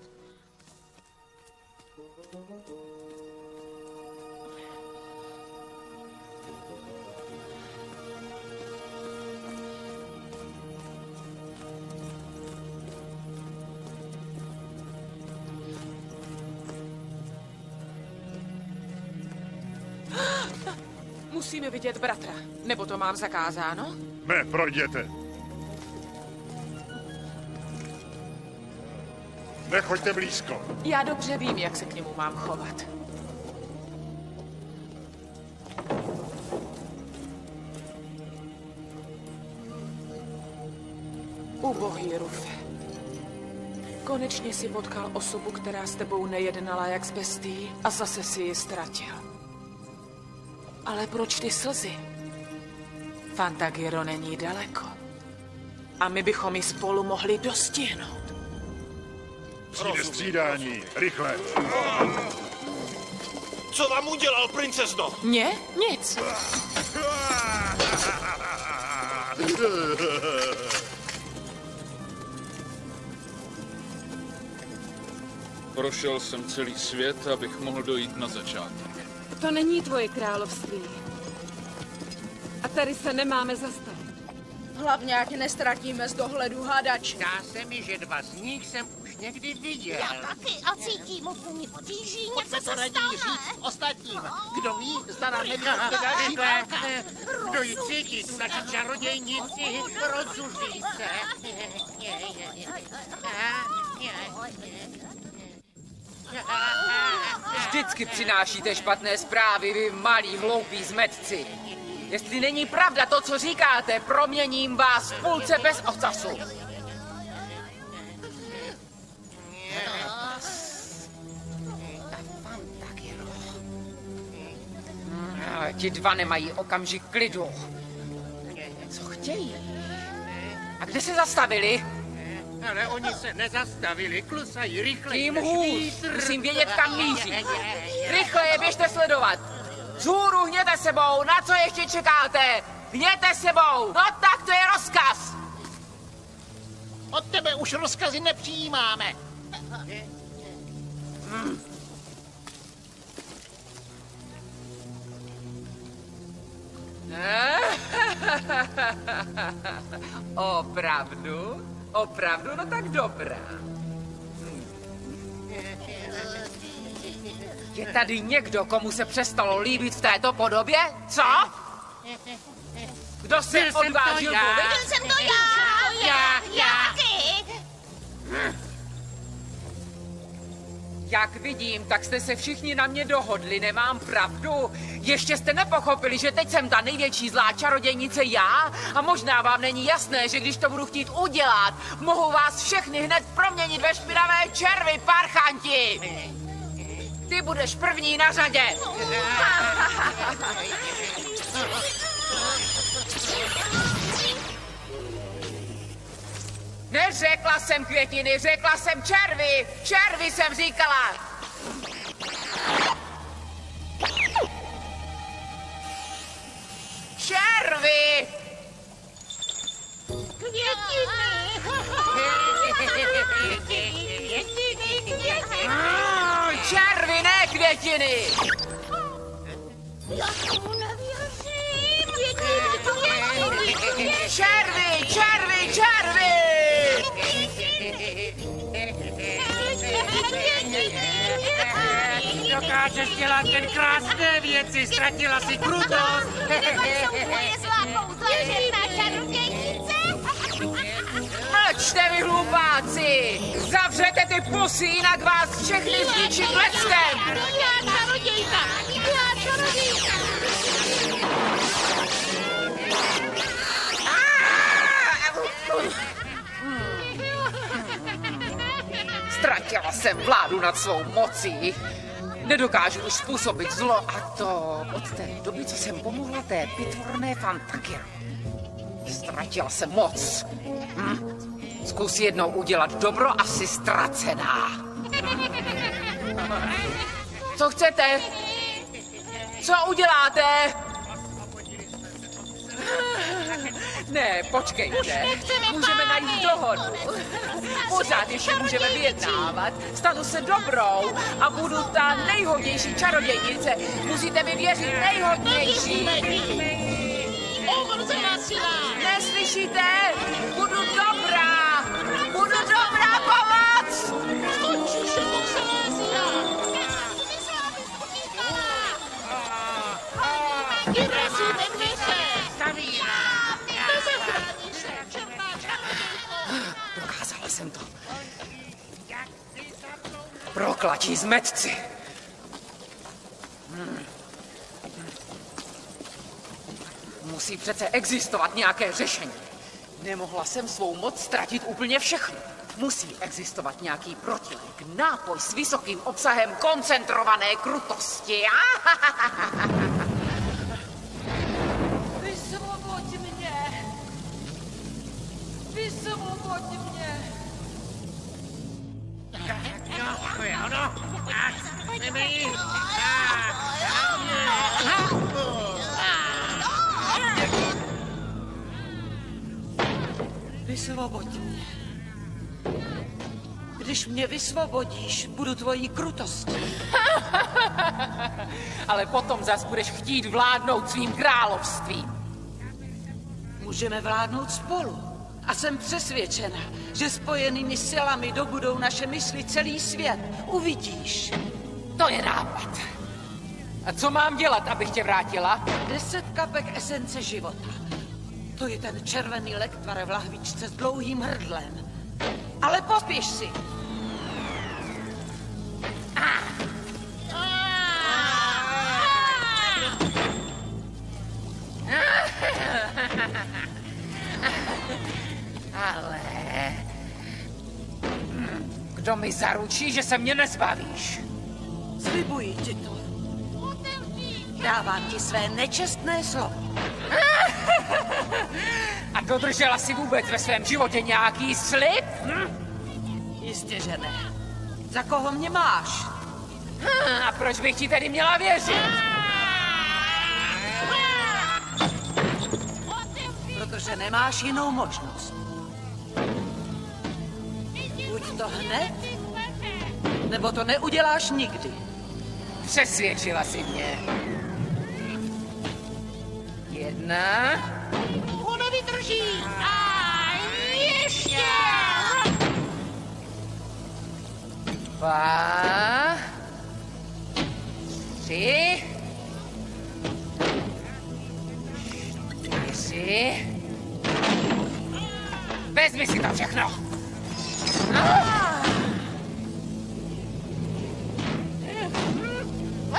Speaker 6: Musíme vidět bratra. Nebo to mám zakázáno?
Speaker 14: Ne, projděte. Nechoďte blízko.
Speaker 6: Já dobře vím, jak se k němu mám chovat. Ubohý Rufe. Konečně si potkal osobu, která s tebou nejednala jak s bestií a zase si ji ztratil. Ale proč ty slzy? Fantagiro není daleko. A my bychom ji spolu mohli dostihnout.
Speaker 14: Přijde střídání, rychle.
Speaker 13: Co vám udělal, princezno?
Speaker 6: Mně? Nic.
Speaker 2: Prošel jsem celý svět, abych mohl dojít na začátek.
Speaker 6: To není tvoje království. A tady se nemáme zastavit.
Speaker 4: Hlavně, ať nestratíme z dohledu hadače.
Speaker 15: Zdá se mi, že dva z nich jsem už někdy viděl.
Speaker 10: Já taky a cítím úplně potíží, něco se stane.
Speaker 8: Říct ostatním. Kdo ví, zda nám
Speaker 15: Rychle, kdo ji cítí, tu naši čarodějnici, rozuří se.
Speaker 16: Vždycky přinášíte špatné zprávy, vy malí hloupí zmetci. Jestli není pravda to, co říkáte, proměním vás v půlce bez ocasu. Ti dva nemají okamžik klidu. Co chtějí? A kde se zastavili?
Speaker 15: Ale oni se nezastavili, klusají rychle.
Speaker 16: Tím hůř, musím vědět, kam míří. Rychle je běžte sledovat. Vzhůru hněte sebou, na co ještě čekáte? Hněte sebou, no tak to je rozkaz.
Speaker 8: Od tebe už rozkazy nepřijímáme.
Speaker 16: Opravdu? Opravdu? No tak dobrá. Je tady někdo, komu se přestalo líbit v této podobě? Co? Kdo se odvážil povědět?
Speaker 10: Byl jsem to já taky.
Speaker 16: Jak vidím, tak jste se všichni na mě dohodli, nemám pravdu? Ještě jste nepochopili, že teď jsem ta největší zlá čarodějnice já? A možná vám není jasné, že když to budu chtít udělat, mohu vás všechny hned proměnit ve špinavé červy, parchanti! Ty budeš první na řadě! Neřekla jsem květiny, řekla jsem červy. Červy jsem říkala. Červy! Červy, ne květiny!
Speaker 10: Já tomu nevěřím!
Speaker 16: Červy, červy, červy!
Speaker 15: Dokážeš dělat jen krásné věci, ztratila si krutost.
Speaker 10: Tohle jsou tvoje zlá kouzla, černá čarodějnice.
Speaker 16: Mlčte, vy hlupáci! Zavřete ty pusy, jinak vás všechny zničí bleskem!
Speaker 10: Já čarodějka! Já čarodějka!
Speaker 16: Ztratila jsem vládu nad svou mocí. Nedokážu už způsobit zlo a to od té doby, co jsem pomohla té pitvorné Fantagiro. Ztratila jsem moc. Zkus jednou udělat dobro a jsi ztracená. Co chcete? Co uděláte? Ne, počkejte. Můžeme najít dohodu. Pořád ještě můžeme vyjednávat. Stanu se dobrou a budu ta nejhodnější čarodějnice. Musíte mi věřit, nejhodnější. Neslyšíte? Budu dobrá. Budu dobrá, pomoc! Dokázala jsem to. Proklatí zmetci. Musí přece existovat nějaké řešení. Nemohla jsem svou moc ztratit úplně všechno. Musí existovat nějaký protilek, nápoj s vysokým obsahem koncentrované krutosti.
Speaker 6: Vysvoboď mě! Vysvoboď mě!
Speaker 15: To je ono.
Speaker 6: Vysvoboď mě. Když mě vysvobodíš, budu tvojí krutostí.
Speaker 16: Ale potom zas budeš chtít vládnout svým královstvím.
Speaker 6: Můžeme vládnout spolu. A jsem přesvědčena, že spojenými silami dobudou naše mysli celý svět. Uvidíš.
Speaker 16: To je nápad. A co mám dělat, abych tě vrátila?
Speaker 6: 10 kapek esence života. To je ten červený lektvar v lahvičce s dlouhým hrdlem. Ale pospěš si.
Speaker 16: Ale... Kdo mi zaručí, že se mě nezbavíš?
Speaker 6: Slibuji ti to. Dávám ti své nečestné slovo.
Speaker 16: A dodržela jsi vůbec ve svém životě nějaký slib?
Speaker 6: Jistě, že ne. Za koho mě máš?
Speaker 16: A proč bych ti tedy měla věřit?
Speaker 6: Protože nemáš jinou možnost. Buď to hned, nebo to neuděláš nikdy.
Speaker 16: Přesvědčila jsi mě. 1.
Speaker 10: Ona vydrží. A ještě!
Speaker 16: 2. 3. 4. Vezmi si to všechno.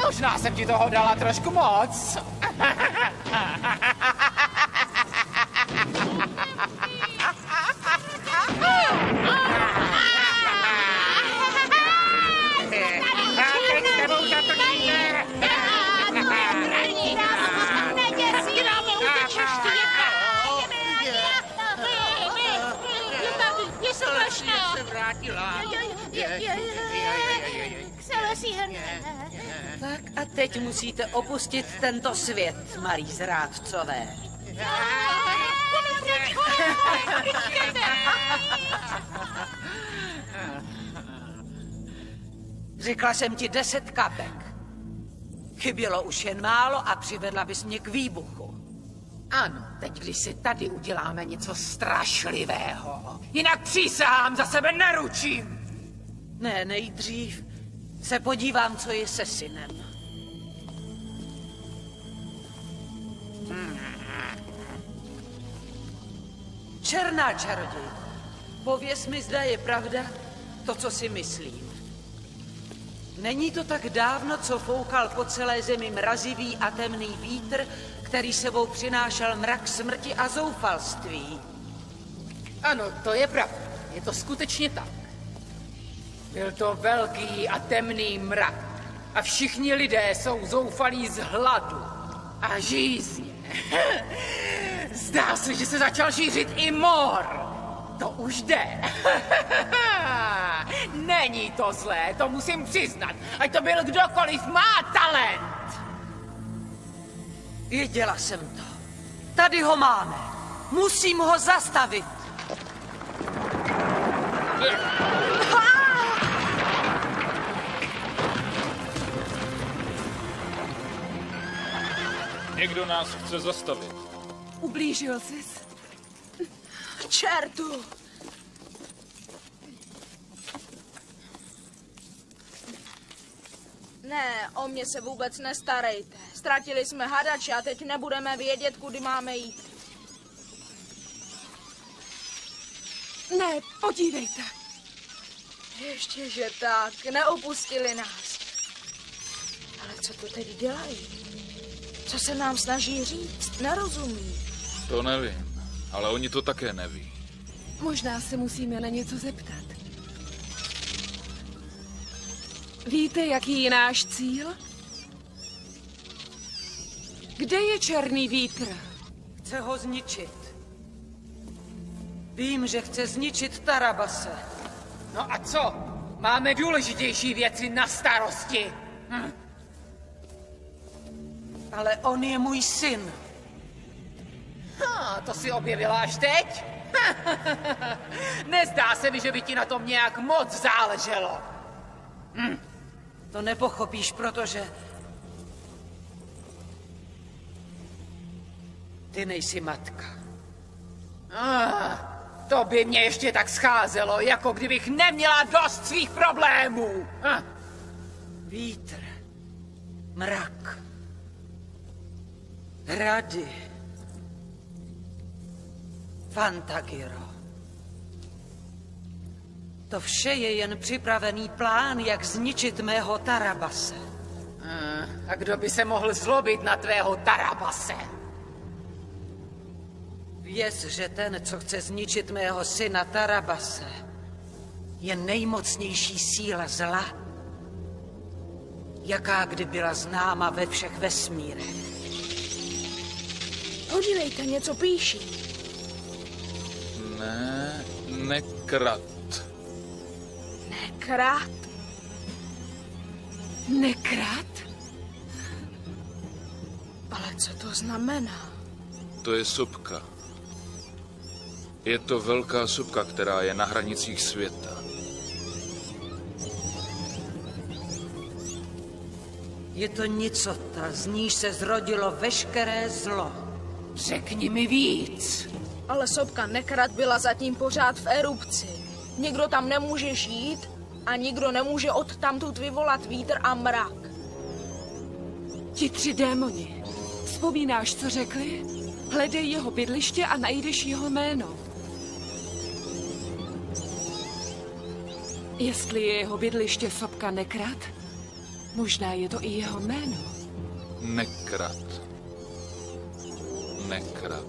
Speaker 16: Možná jsem ti toho dala trošku moc.
Speaker 9: Tak a teď musíte opustit tento svět, malí zrádcové. Řekla jsem ti 10 kapek. Chybělo už jen málo a přivedla bys mě k výbuchu.
Speaker 16: Ano, teď když si tady uděláme něco strašlivého. Jinak přísahám, za sebe neručím.
Speaker 9: Ne, nejdřív se podívám, co je se synem. Černá čaroděj, pověz mi, zda je pravda to, co si myslím. Není to tak dávno, co foukal po celé zemi mrazivý a temný vítr, který sebou přinášel mrak smrti a zoufalství.
Speaker 16: Ano, to je pravda. Je to skutečně tak. Byl to velký a temný mrak. A všichni lidé jsou zoufalí z hladu a žízně. Zdá se, že se začal šířit i mor. To už jde. Není to zlé, to musím přiznat. Ať to byl kdokoliv, má talent.
Speaker 9: Věděla jsem to. Tady ho máme. Musím ho zastavit.
Speaker 2: Někdo nás chce zastavit.
Speaker 12: Ublížil jsi?
Speaker 4: Čertu! Ne, o mě se vůbec nestarejte. Ztratili jsme hadače a teď nebudeme vědět, kudy máme jít.
Speaker 12: Ne, podívejte.
Speaker 4: Ještě, že tak, neopustili nás. Ale co to teď dělají? Co se nám snaží říct? Nerozumí.
Speaker 2: To nevím, ale oni to také neví.
Speaker 12: Možná se musíme na něco zeptat. Víte, jaký je náš cíl? Kde je černý vítr?
Speaker 9: Chce ho zničit. Vím, že chce zničit Tarabase.
Speaker 16: No a co? Máme důležitější věci na starosti.
Speaker 9: Ale on je můj syn.
Speaker 16: To si objevila až teď? Nezdá se mi, že by ti na tom nějak moc záleželo.
Speaker 9: To nepochopíš, protože ty nejsi matka.
Speaker 16: To by mě ještě tak scházelo, jako kdybych neměla dost svých problémů.
Speaker 9: Vítr, mrak, rady, Fantagiro. To vše je jen připravený plán, jak zničit mého Tarabase.
Speaker 16: A kdo by se mohl zlobit na tvého Tarabase?
Speaker 9: Věz, že ten, co chce zničit mého syna Tarabase, je nejmocnější síla zla, jaká kdy byla známa ve všech vesmírech.
Speaker 4: Podívejte, něco píší.
Speaker 2: Ne, nekrat.
Speaker 4: Nekrat?
Speaker 12: Nekrat?
Speaker 4: Ale co to znamená?
Speaker 2: To je sopka. Je to velká sopka, která je na hranicích světa.
Speaker 9: Je to nicota, z níž se zrodilo veškeré zlo.
Speaker 16: Řekni mi víc.
Speaker 4: Ale sopka Nekrat byla zatím pořád v erupci. Nikdo tam nemůže žít a nikdo nemůže odtamtud vyvolat vítr a mrak.
Speaker 12: Ti 3 démoni. Vzpomínáš, co řekli? Hledej jeho bydliště a najdeš jeho jméno. Jestli je jeho bydliště sopka Nekrat, možná je to i jeho jméno.
Speaker 2: Nekrat. Nekrat.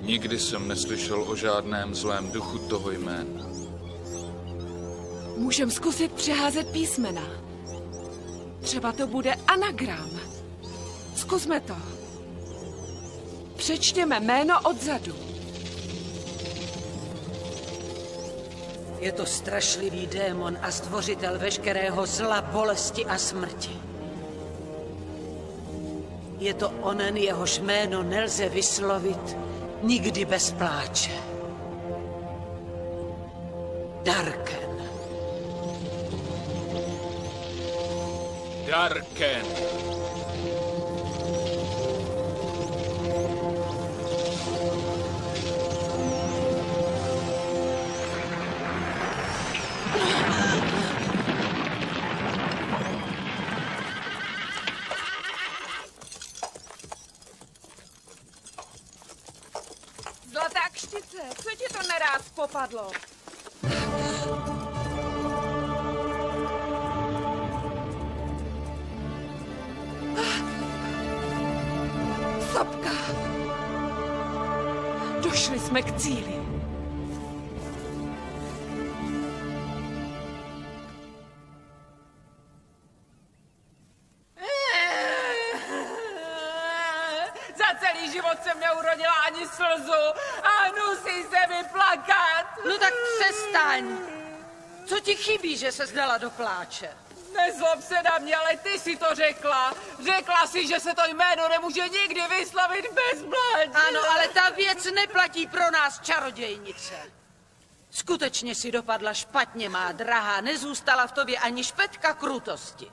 Speaker 2: Nikdy jsem neslyšel o žádném zlém duchu toho jména.
Speaker 12: Můžem zkusit přeházet písmena. Třeba to bude anagram. Zkusme to. Přečtěme jméno odzadu.
Speaker 9: Je to strašlivý démon a stvořitel veškerého zla, bolesti a smrti. Je to onen, jehož jméno nelze vyslovit nikdy bez pláče. Darken.
Speaker 2: Darken.
Speaker 12: Zlatá kštice, co ti to neráz popadlo?
Speaker 16: Sopka. Došli jsme k cíli.
Speaker 12: Za celý život jsem neurodila ani slzu a hnusí se mi plakat.
Speaker 9: No tak přestaň. Co ti chybí, že se zdala do pláče?
Speaker 12: Nezlob se na mě, ale ty si to řekla. Řekla si, že se to jméno nemůže nikdy vyslovit bez mládí.
Speaker 9: Ano, ale ta věc neplatí pro nás, čarodějnice. Skutečně si dopadla špatně, má drahá. Nezůstala v tobě ani špetka krutosti.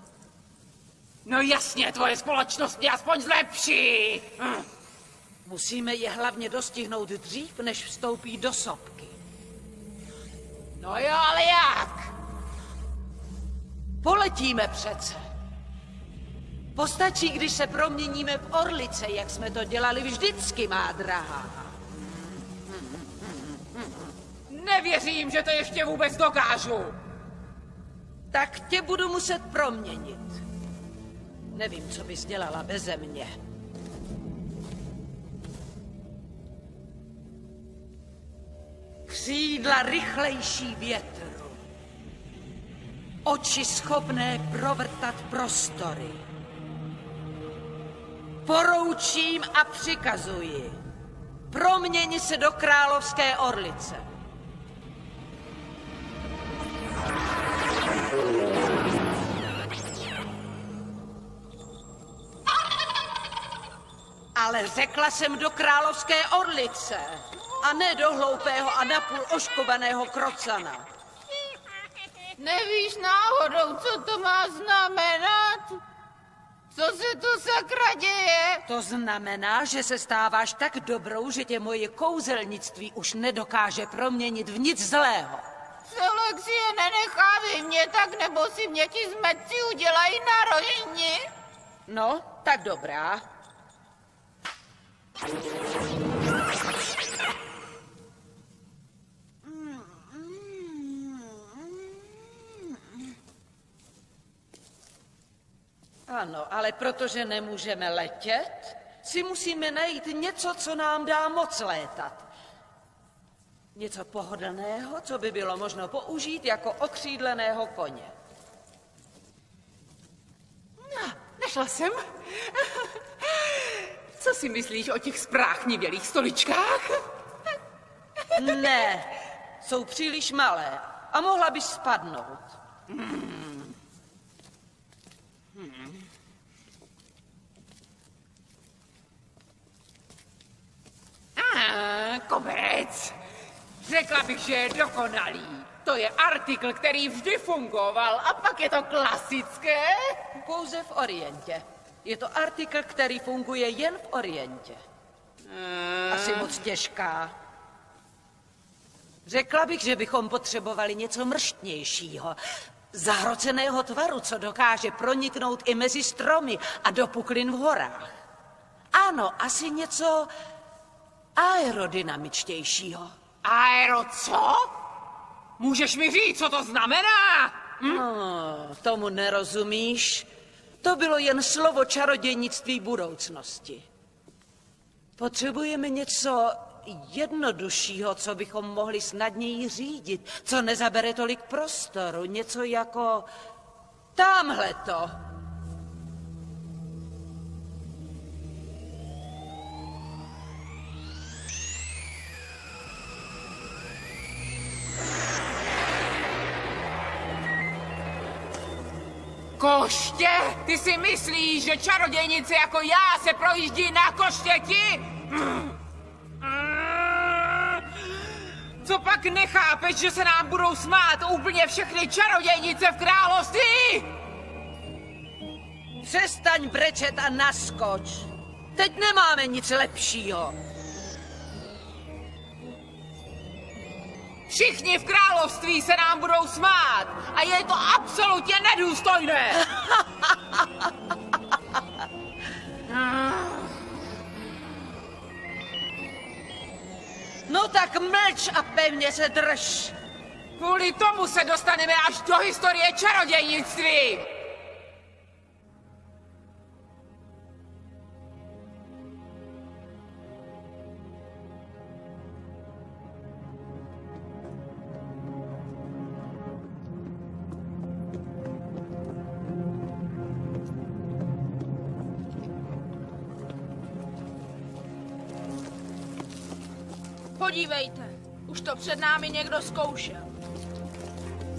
Speaker 16: No jasně, tvoje společnost mě aspoň zlepší.
Speaker 9: Musíme je hlavně dostihnout dřív, než vstoupí do sopky.
Speaker 16: No jo, ale jak?
Speaker 9: Poletíme přece. Postačí, když se proměníme v orlice, jak jsme to dělali vždycky, má drahá.
Speaker 16: Nevěřím, že to ještě vůbec dokážu.
Speaker 9: Tak tě budu muset proměnit. Nevím, co bys dělala beze mě. Křídla rychlejší větru. Oči schopné provrtat prostory. Poroučím a přikazuji. Proměň se do královské orlice. Ale řekla jsem do královské orlice a ne do hloupého a napůl oškovaného krocana.
Speaker 10: Nevíš náhodou, co to má znamenat? Co se tu sakra děje?
Speaker 9: To znamená, že se stáváš tak dobrou, že tě moje kouzelnictví už nedokáže proměnit v nic zlého.
Speaker 10: Selexie nenechá vy mě tak, nebo si mě ti zmetci udělají narožní?
Speaker 9: No, tak dobrá. Ano, ale protože nemůžeme letět, si musíme najít něco, co nám dá moc létat. Něco pohodlného, co by bylo možno použít jako okřídleného koně.
Speaker 16: No, našla jsem. Co si myslíš o těch spráchnivělých stoličkách?
Speaker 9: Ne, jsou příliš malé a mohla bys spadnout.
Speaker 16: Koberec. Řekla bych, že je dokonalý. To je artikl, který vždy fungoval a pak je to klasické.
Speaker 9: Pouze v Orientě. Je to artikl, který funguje jen v Orientě. Asi moc těžká. Řekla bych, že bychom potřebovali něco mrštnějšího. Zahroceného tvaru, co dokáže proniknout i mezi stromy a do puklin v horách. Ano, asi něco aerodynamičtějšího.
Speaker 16: Aero co? Můžeš mi říct, co to znamená?
Speaker 9: No, tomu nerozumíš. To bylo jen slovo čarodějnictví budoucnosti. Potřebujeme něco jednoduššího, co bychom mohli snadněji řídit, co nezabere tolik prostoru, něco jako támhleto.
Speaker 16: Koště? Ty si myslíš, že čarodějnice jako já se projíždí na koštěti? Co pak nechápeš, že se nám budou smát úplně všechny čarodějnice v království?
Speaker 9: Přestaň brečet a naskoč. Teď nemáme nic lepšího.
Speaker 16: Všichni v království se nám budou smát a je to absolutně nedůstojné.
Speaker 9: No tak mlč a pevně se drž.
Speaker 16: Kvůli tomu se dostaneme až do historie čarodějnictví.
Speaker 4: Podívejte, už to před námi někdo zkoušel.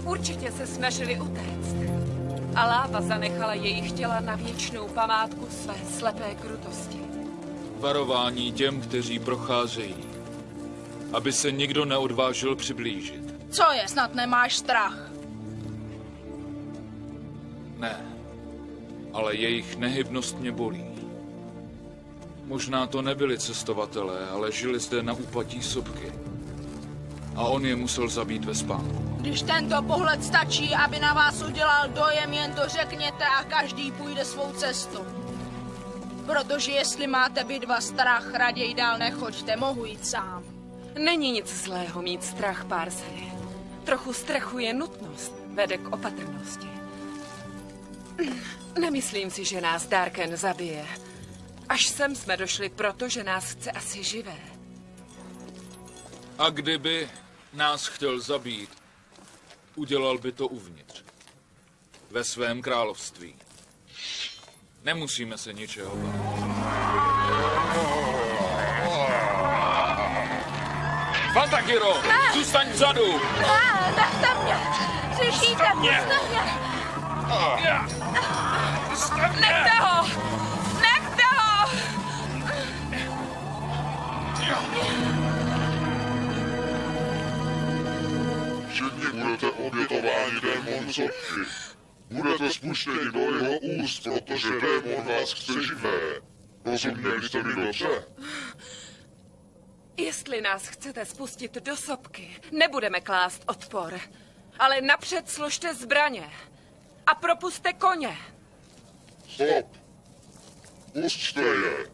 Speaker 12: Určitě se snažili utéct. A láva zanechala jejich těla na věčnou památku své slepé krutosti.
Speaker 2: Varování těm, kteří procházejí, aby se nikdo neodvážil přiblížit.
Speaker 4: Co je, snad nemáš strach?
Speaker 2: Ne, ale jejich nehybnost mě bolí. Možná to nebyli cestovatelé, ale žili zde na úpatí sopky. A on je musel zabít ve spánku.
Speaker 4: Když tento pohled stačí, aby na vás udělal dojem, jen to řekněte a každý půjde svou cestou. Protože jestli máte bitva strach, raději dál nechoďte, mohu jít sám.
Speaker 12: Není nic zlého mít strach, Parsely. Trochu strachu je nutnost, vede k opatrnosti. Nemyslím si, že nás Darken zabije. Až sem jsme došli, protože nás chce asi živé.
Speaker 2: A kdyby nás chtěl zabít, udělal by to uvnitř. Ve svém království. Nemusíme se ničeho bát. Fantagiro, zůstaň vzadu!
Speaker 4: Nechte mě! Slyšíte? Pusťte mě!
Speaker 12: Nechte ho! Nechte ho!
Speaker 5: Všichni budete obětováni démon sopky. Budete spuštěni do jeho úst, protože démon vás chce živé. Rozuměli jste mi dobře?
Speaker 12: Jestli nás chcete spustit do sopky, nebudeme klást odpor. Ale napřed složte zbraně a propuste koně.
Speaker 5: Stop! Pusťte je!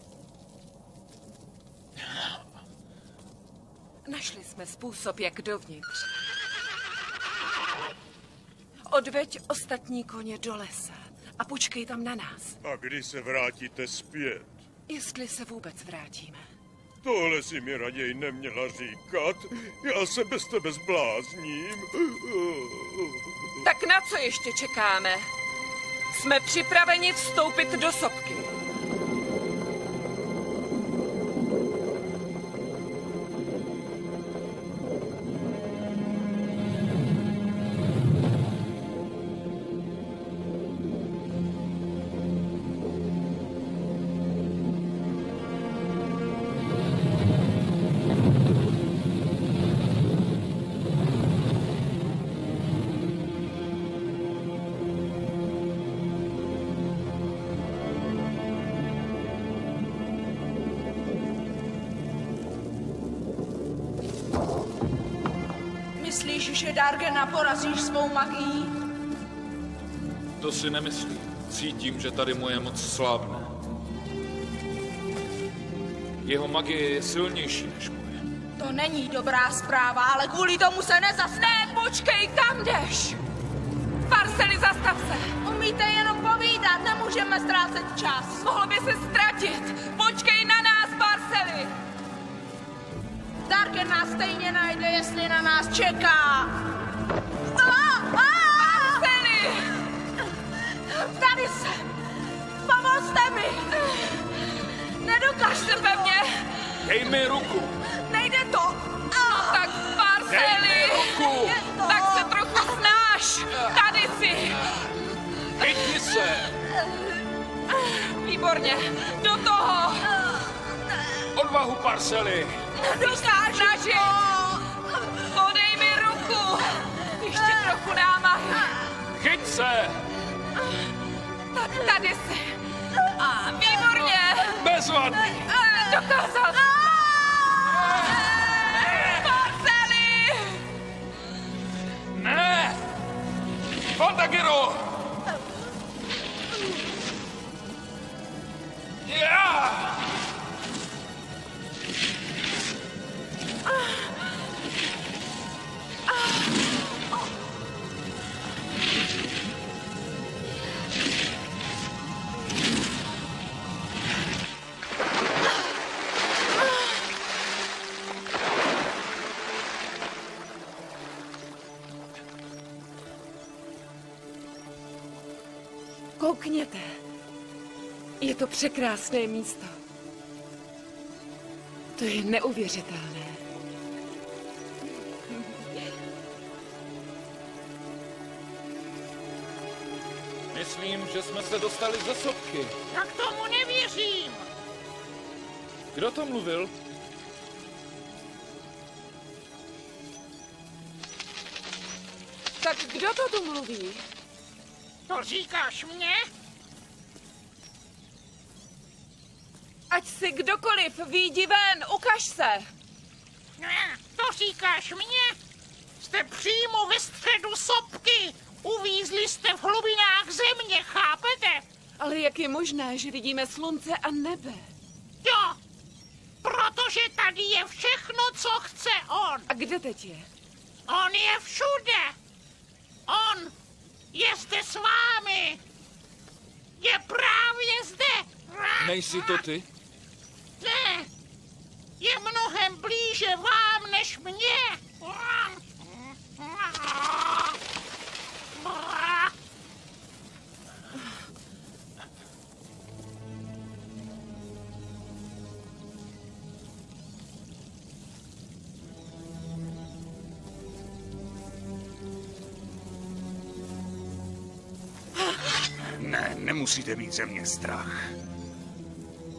Speaker 12: Našli jsme způsob, jak dovnitř. Odveď ostatní koně do lesa a počkej tam na nás.
Speaker 11: A kdy se vrátíte zpět?
Speaker 12: Jestli se vůbec vrátíme.
Speaker 11: Tohle si mi raději neměla říkat. Já se bez tebe zblázním.
Speaker 12: Tak na co ještě čekáme? Jsme připraveni vstoupit do sopky.
Speaker 4: Myslíš, že Dargena porazíš svou magií?
Speaker 2: To si nemyslím. Cítím, že tady moje moc slábne. Jeho magie je silnější než moje.
Speaker 4: To není dobrá zpráva, ale kvůli tomu se nezasne.
Speaker 12: Ne, počkej, kam jdeš? Parsely, zastav se.
Speaker 4: Umíte jenom povídat, nemůžeme ztrácet čas.
Speaker 12: Mohl by se ztratit. Počkej na nás, Parsely.
Speaker 4: Darken nás stejně najde, jestli na nás čeká.
Speaker 12: Parsely!
Speaker 4: Tady jsem. Pomozte mi. Nedokážte
Speaker 12: pevně.
Speaker 2: Dej mi ruku.
Speaker 4: Nejde to.
Speaker 12: Tak Parsely.
Speaker 2: Ruku.
Speaker 12: Tak se trochu snáš. Tady si.
Speaker 2: Chytni se.
Speaker 12: Výborně, do toho!
Speaker 2: Odvahu, Parcely!
Speaker 12: Dokážeš! Podej mi ruku! Ještě trochu námahy.
Speaker 2: Chyť se!
Speaker 12: Tak tady jsi. Výborně!
Speaker 2: Bezvadný!
Speaker 12: Dokázal jsi! Parcely!
Speaker 2: Ne! Fantagiro! Já!
Speaker 6: Koukněte. Je to překrásné místo. To je neuvěřitelné.
Speaker 2: Myslím, že jsme se dostali ze sopky.
Speaker 15: Tak tomu nevěřím.
Speaker 2: Kdo to mluvil?
Speaker 6: Tak kdo to tu mluví?
Speaker 15: To říkáš mně?
Speaker 6: Ať si kdokoliv výjdi ven, ukaž se!
Speaker 15: Ne, to říkáš mně? Jste přímo ve středu sopky. Uvízli jste v hlubinách země, chápete?
Speaker 6: Ale jak je možné, že vidíme slunce a nebe?
Speaker 15: Jo, protože tady je všechno, co chce on.
Speaker 6: A kde teď je?
Speaker 15: On je všude. On je zde s vámi. Je právě zde.
Speaker 2: Nejsi to ty?
Speaker 15: Ne, je mnohem blíže vám než mně.
Speaker 17: Ne, nemusíte mít ze mě strach.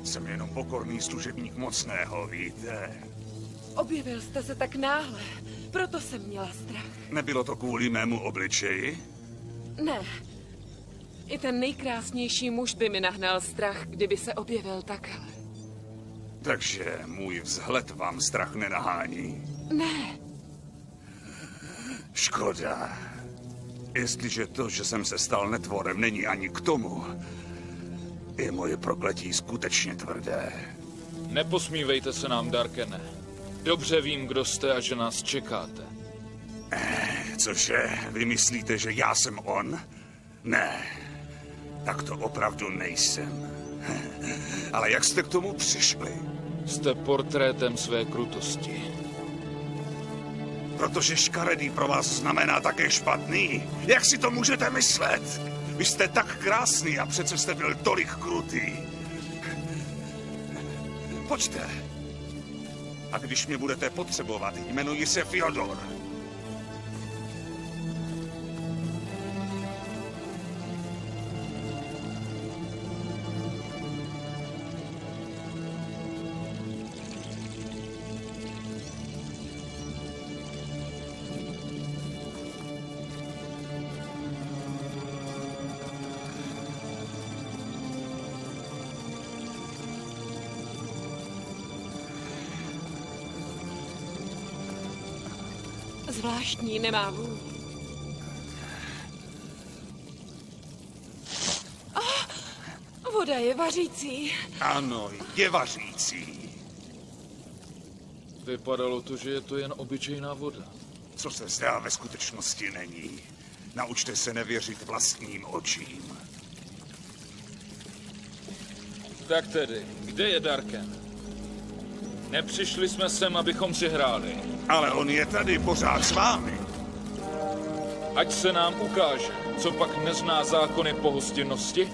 Speaker 17: Jsem jenom pokorný služebník mocného, víte?
Speaker 6: Objevil jste se tak náhle, proto jsem měla strach.
Speaker 17: Nebylo to kvůli mému obličeji?
Speaker 6: Ne. I ten nejkrásnější muž by mi nahnal strach, kdyby se objevil takhle.
Speaker 17: Takže můj vzhled vám strach nenahání?
Speaker 6: Ne.
Speaker 17: Škoda. Jestliže to, že jsem se stal netvorem, není ani k tomu, je moje prokletí skutečně tvrdé.
Speaker 2: Neposmívejte se nám, Darkene. Dobře vím, kdo jste a že nás čekáte.
Speaker 17: Cože, vy myslíte, že já jsem on? Ne, tak to opravdu nejsem. Ale jak jste k tomu přišli?
Speaker 2: Jste portrétem své krutosti.
Speaker 17: Protože škaredý pro vás znamená také špatný. Jak si to můžete myslet? Vy jste tak krásný a přece jste byl tolik krutý. Pojďte. A když mě budete potřebovat, jmenuji se Fyodor.
Speaker 6: Zvláštní, nemá vůni. Voda je vařící.
Speaker 17: Ano, je vařící.
Speaker 2: Vypadalo to, že je to jen obyčejná voda.
Speaker 17: Co se zdá, ve skutečnosti není. Naučte se nevěřit vlastním očím.
Speaker 2: Tak tedy, kde je Darken? Nepřišli jsme sem, abychom si hráli.
Speaker 17: Ale on je tady pořád s vámi.
Speaker 2: Ať se nám ukáže, co pak nezná zákony pohostinnosti.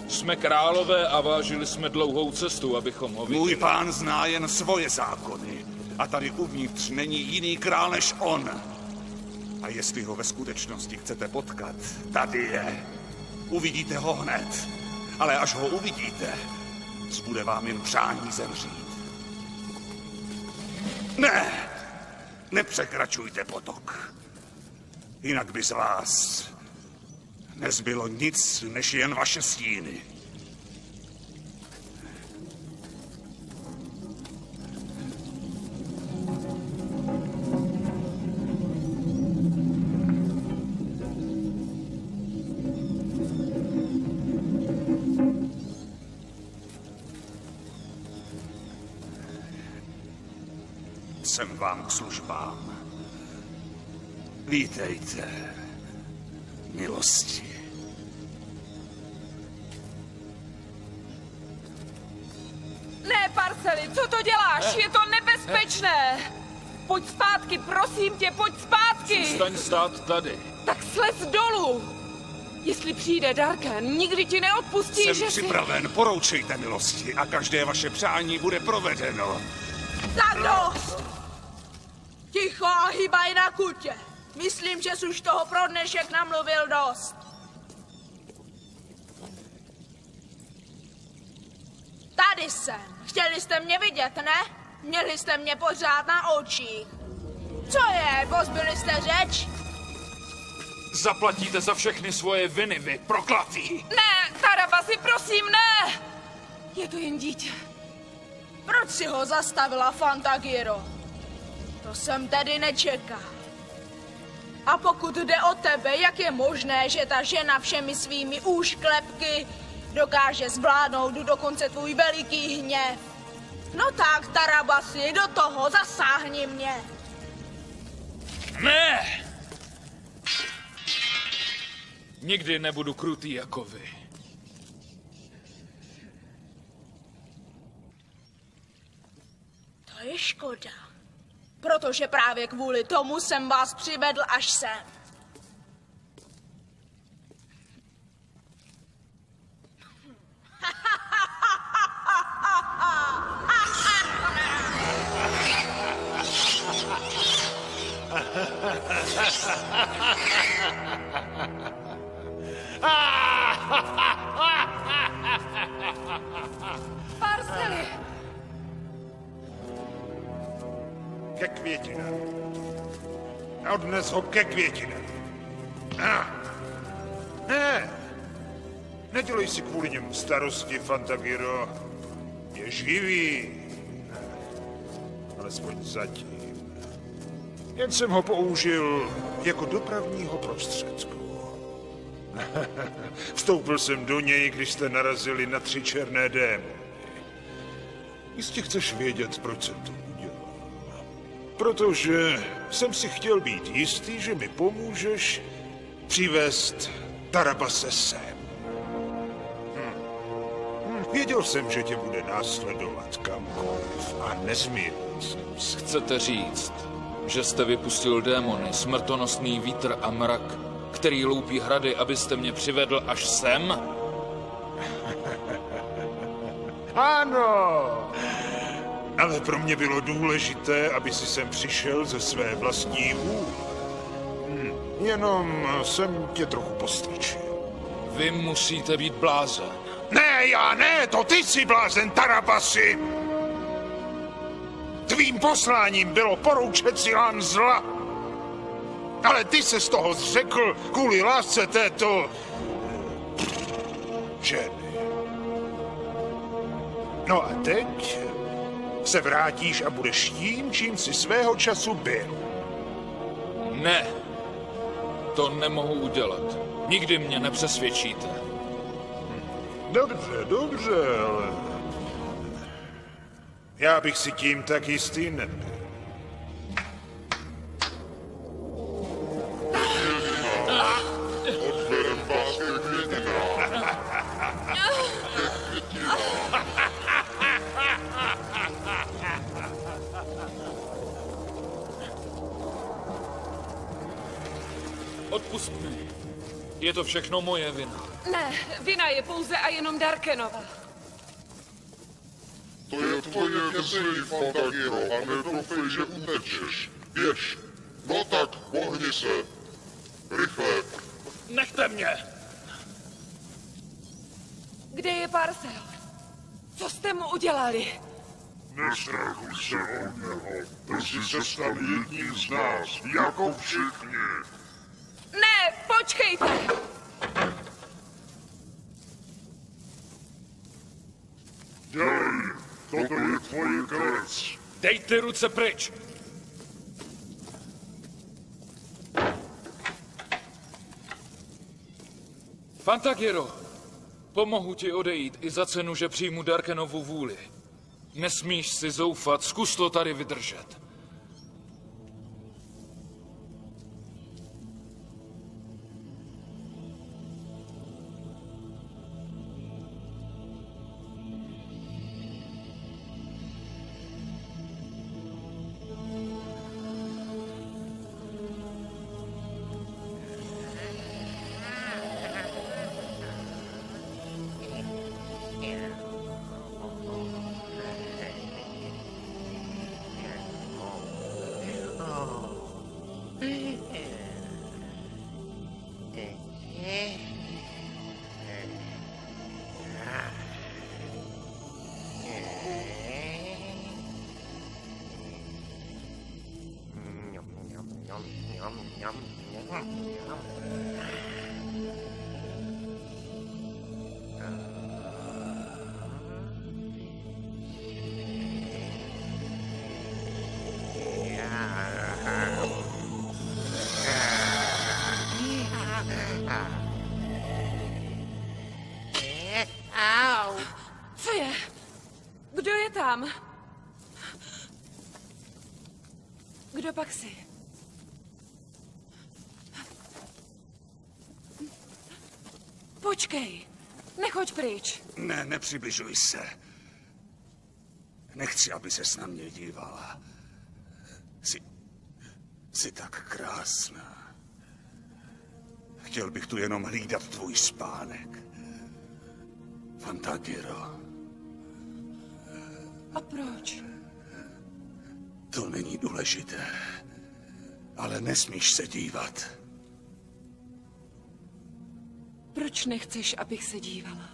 Speaker 2: Jsme králové a vážili jsme dlouhou cestu, abychom ho viděli.
Speaker 17: Můj pán zná jen svoje zákony. A tady uvnitř není jiný král než on. A jestli ho ve skutečnosti chcete potkat, tady je. Uvidíte ho hned. Ale až ho uvidíte, zbude vám jen přání zemřít. Ne! Nepřekračujte potok. Jinak by z vás nezbylo nic, než jen vaše stíny. Jsem vám k službám. Vítejte, milosti.
Speaker 12: Ne, Parceli, co to děláš? Je to nebezpečné. Pojď zpátky, prosím tě, pojď zpátky.
Speaker 2: Přestaň stát tady.
Speaker 12: Tak slez dolů. Jestli přijde Darken, nikdy ti neodpustí,
Speaker 17: Jsem
Speaker 12: že
Speaker 17: připraven, poroučejte milosti a každé vaše přání bude provedeno.
Speaker 4: Tak dost! Ticho a hýbaj na kutě. Myslím, že jsi už toho pro dnešek namluvil dost. Tady jsem. Chtěli jste mě vidět, ne? Měli jste mě pořád na očích. Co je? Pozbyli jste řeč?
Speaker 2: Zaplatíte za všechny svoje viny, vy proklatý.
Speaker 12: Ne, Tarabasi, prosím, ne! Je to jen dítě.
Speaker 4: Proč si ho zastavila, Fantagiro? To jsem tedy nečekal. A pokud jde o tebe, jak je možné, že ta žena všemi svými úšklepky dokáže zvládnout dokonce tvůj veliký hněv? No tak, Tarabasi, do toho zasáhni mě.
Speaker 2: Ne! Nikdy nebudu krutý jako vy.
Speaker 4: To je škoda. Protože právě kvůli tomu jsem vás přivedl až sem.
Speaker 12: Parceli!
Speaker 1: Ke květinám. Odnes ho ke květinám. Ne! Nedělej si kvůli němu starosti, Fantagiro. Je živý. Alespoň zatím. Jen jsem ho použil jako dopravního prostředku. Vstoupil jsem do něj, když jste narazili na 3 černé démony. Jistě chceš vědět, proč jsem to udělal. Protože jsem si chtěl být jistý, že mi pomůžeš přivést Tarabase sem. Věděl jsem, že tě bude následovat kamkoliv a nezmírnil jsem se.
Speaker 2: Chcete říct, že jste vypustil démony, smrtonosný vítr a mrak, který loupí hrady, abyste mě přivedl až sem?
Speaker 1: Ano! Ale pro mě bylo důležité, aby si sem přišel ze své vlastní vůle. Jenom jsem tě trochu postrčil.
Speaker 2: Vy musíte být blázen.
Speaker 1: Ne, já ne, to ty jsi blázen, Tarabasi! Tvým posláním bylo poroučet Silán zla. Ale ty se z toho zřekl kvůli lásce této ženy. No a teď se vrátíš a budeš tím, čím jsi svého času byl.
Speaker 2: Ne, to nemohu udělat. Nikdy mě nepřesvědčíte.
Speaker 1: Dobře, dobře, ale já bych si tím tak jistý nebyl.
Speaker 5: Odvedem vás ke květinám.
Speaker 2: Odpust mi. Je to všechno moje vina.
Speaker 12: Ne, vina je pouze a jenom Darkenova.
Speaker 5: To je tvoje vězení, Fantagiro, a nedoufej, že utečeš. Běž. No tak, pohni se. Rychle.
Speaker 2: Nechte mě!
Speaker 12: Kde je Parcel? Co jste mu udělali?
Speaker 5: Nestrachuj se od něho. Brzy se stal jedním z nás, jako všichni.
Speaker 12: Ne, počkejte!
Speaker 5: Dělej, toto je tvoje klec.
Speaker 2: Dejte ruce pryč! Fantagiro, pomohu ti odejít i za cenu, že přijmu Darkenovu vůli. Nesmíš si zoufat, zkus to tady vydržet.
Speaker 12: Co je? Kdo je tam? Kdo pak jsi? Počkej, nechoď pryč.
Speaker 17: Ne, nepřibližuj se. Nechci, aby ses na mě dívala. Jsi tak krásná. Chtěl bych tu jenom hlídat tvůj spánek. Fantagiro.
Speaker 12: A proč?
Speaker 17: To není důležité. Ale nesmíš se dívat.
Speaker 12: Proč nechceš, abych se dívala?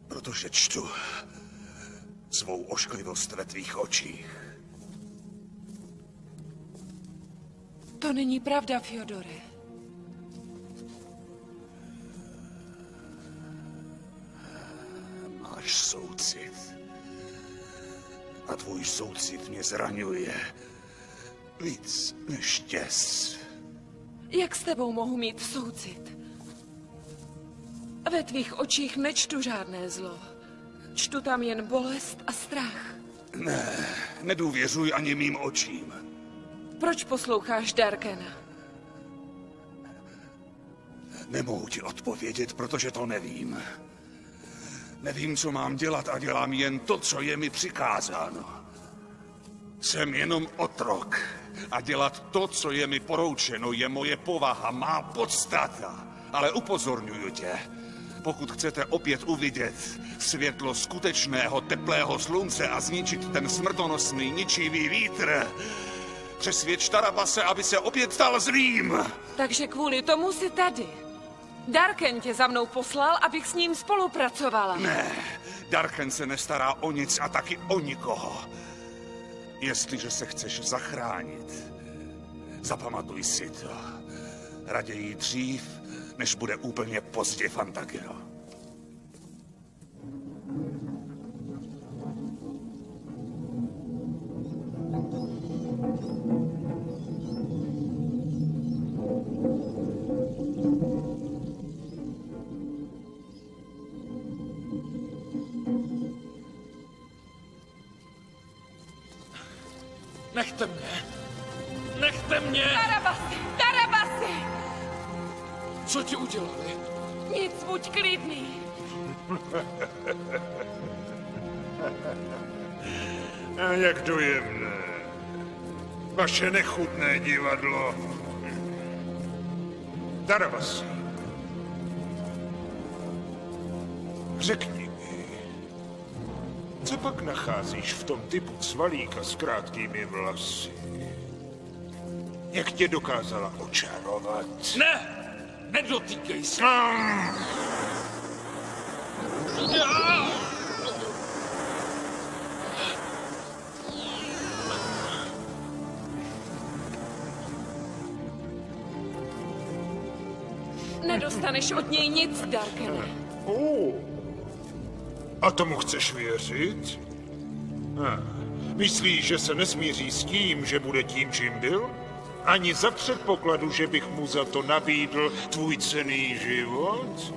Speaker 17: Protože čtu svou ošklivost ve tvých očích.
Speaker 12: To není pravda, Fjodore.
Speaker 17: Máš soucit. A tvůj soucit mě zraňuje. Víc než děs.
Speaker 12: Jak s tebou mohu mít soucit? Ve tvých očích nečtu žádné zlo. Čtu tam jen bolest a strach.
Speaker 17: Ne, nedůvěřuj ani mým očím.
Speaker 12: Proč posloucháš Darkena?
Speaker 17: Nemohu ti odpovědět, protože to nevím. Nevím, co mám dělat a dělám jen to, co je mi přikázáno. Jsem jenom otrok a dělat to, co je mi poroučeno, je moje povaha, má podstata. Ale upozorňuju tě, pokud chcete opět uvidět světlo skutečného teplého slunce a zničit ten smrtonosný ničivý vítr, přesvědč Tarabase, aby se opět stal zlým.
Speaker 12: Takže kvůli tomu jsi tady. Darken tě za mnou poslal, abych s ním spolupracovala.
Speaker 17: Ne, Darken se nestará o nic a taky o nikoho. Jestliže se chceš zachránit, zapamatuj si to. Raději dřív, než bude úplně pozdě, Fantagiro.
Speaker 2: Nechte mě! Nechte mě!
Speaker 12: Tarabasi! Tarabasi!
Speaker 2: Co ti udělali?
Speaker 12: Nic, buď klidný.
Speaker 1: A jak dojemné. Vaše nechutné divadlo. Tarabasi. Řekni mi, co pak nacházíš v tom typu cvalíka s krátkými vlasy? Jak tě dokázala očarovat?
Speaker 2: Ne! Nedotýkej se!
Speaker 12: Nedostaneš od něj nic, Darkene.
Speaker 1: A tomu chceš věřit? Myslíš, že se nesmíří s tím, že bude tím, čím byl? Ani za předpokladu, že bych mu za to nabídl tvůj cenný život?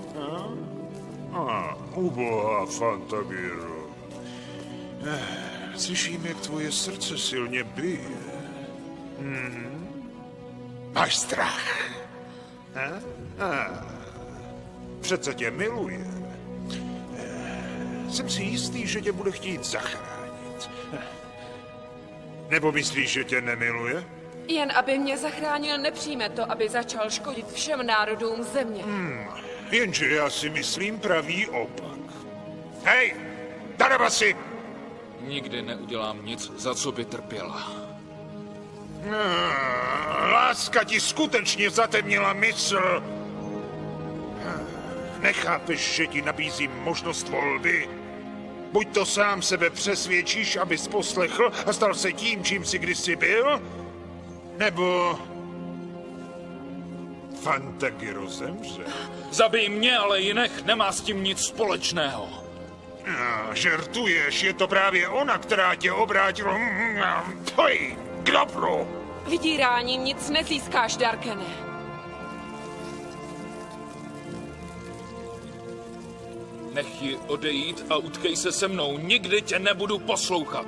Speaker 1: Ubohá Fantagiro. Slyším, jak tvoje srdce silně bije. Máš strach. Přece tě miluje. Jsem si jistý, že tě bude chtít zachránit. Nebo myslíš, že tě nemiluje?
Speaker 12: Jen aby mě zachránil, nepřijme to, aby začal škodit všem národům země.
Speaker 1: Jenže já si myslím pravý opak. Hej, Tarabasi!
Speaker 2: Nikdy neudělám nic, za co by trpěla.
Speaker 1: Láska ti skutečně zatemnila mysl. Nechápeš, že ti nabízím možnost volby? Buď to sám sebe přesvědčíš, abys poslechl a stal se tím, čím jsi kdysi byl, nebo Fantagiro zemře.
Speaker 2: Zabij mě, ale jinak nemá s tím nic společného.
Speaker 1: Žertuješ, je to právě ona, která tě obrátila k dobru.
Speaker 12: Vydíráním nic nezískáš, Darkene.
Speaker 2: Nech ji odejít a utkej se se mnou. Nikdy tě nebudu poslouchat.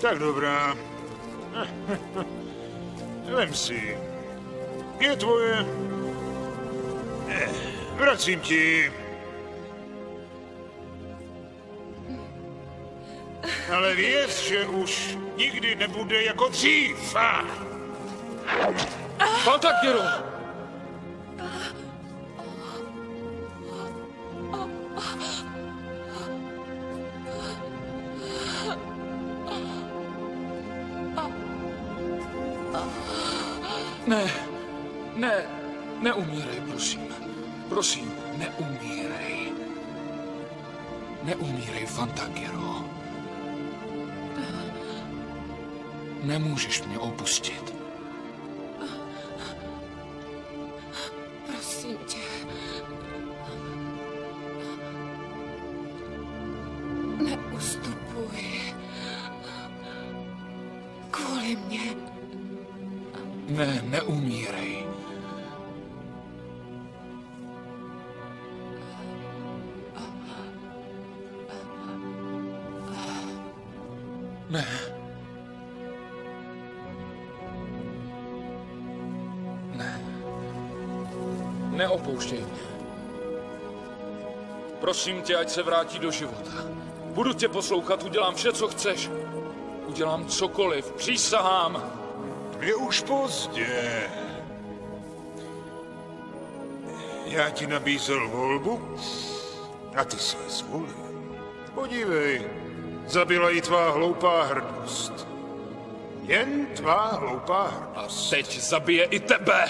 Speaker 1: Tak dobrá. Vem si. Je tvoje. Vracím ti. Ale věř, že už nikdy nebude jako dřív.
Speaker 2: Fantagiro! Neumírej, prosím. Prosím, neumírej. Neumírej, Fantagiro. Nemůžeš mě opustit.
Speaker 12: Prosím tě. Neustupuj. Kvůli mě.
Speaker 2: Ne, neumírej. Ne. Ne. Neopouštěj mě. Prosím tě, ať se vrátí do života. Budu tě poslouchat, udělám vše, co chceš. Udělám cokoliv, přísahám.
Speaker 1: Je už pozdě. Já ti nabízel volbu a ty si ji zvolil. Podívej, zabila ji tvá hloupá hrdost. Jen tvá hloupá hrdost.
Speaker 2: A teď zabije i tebe.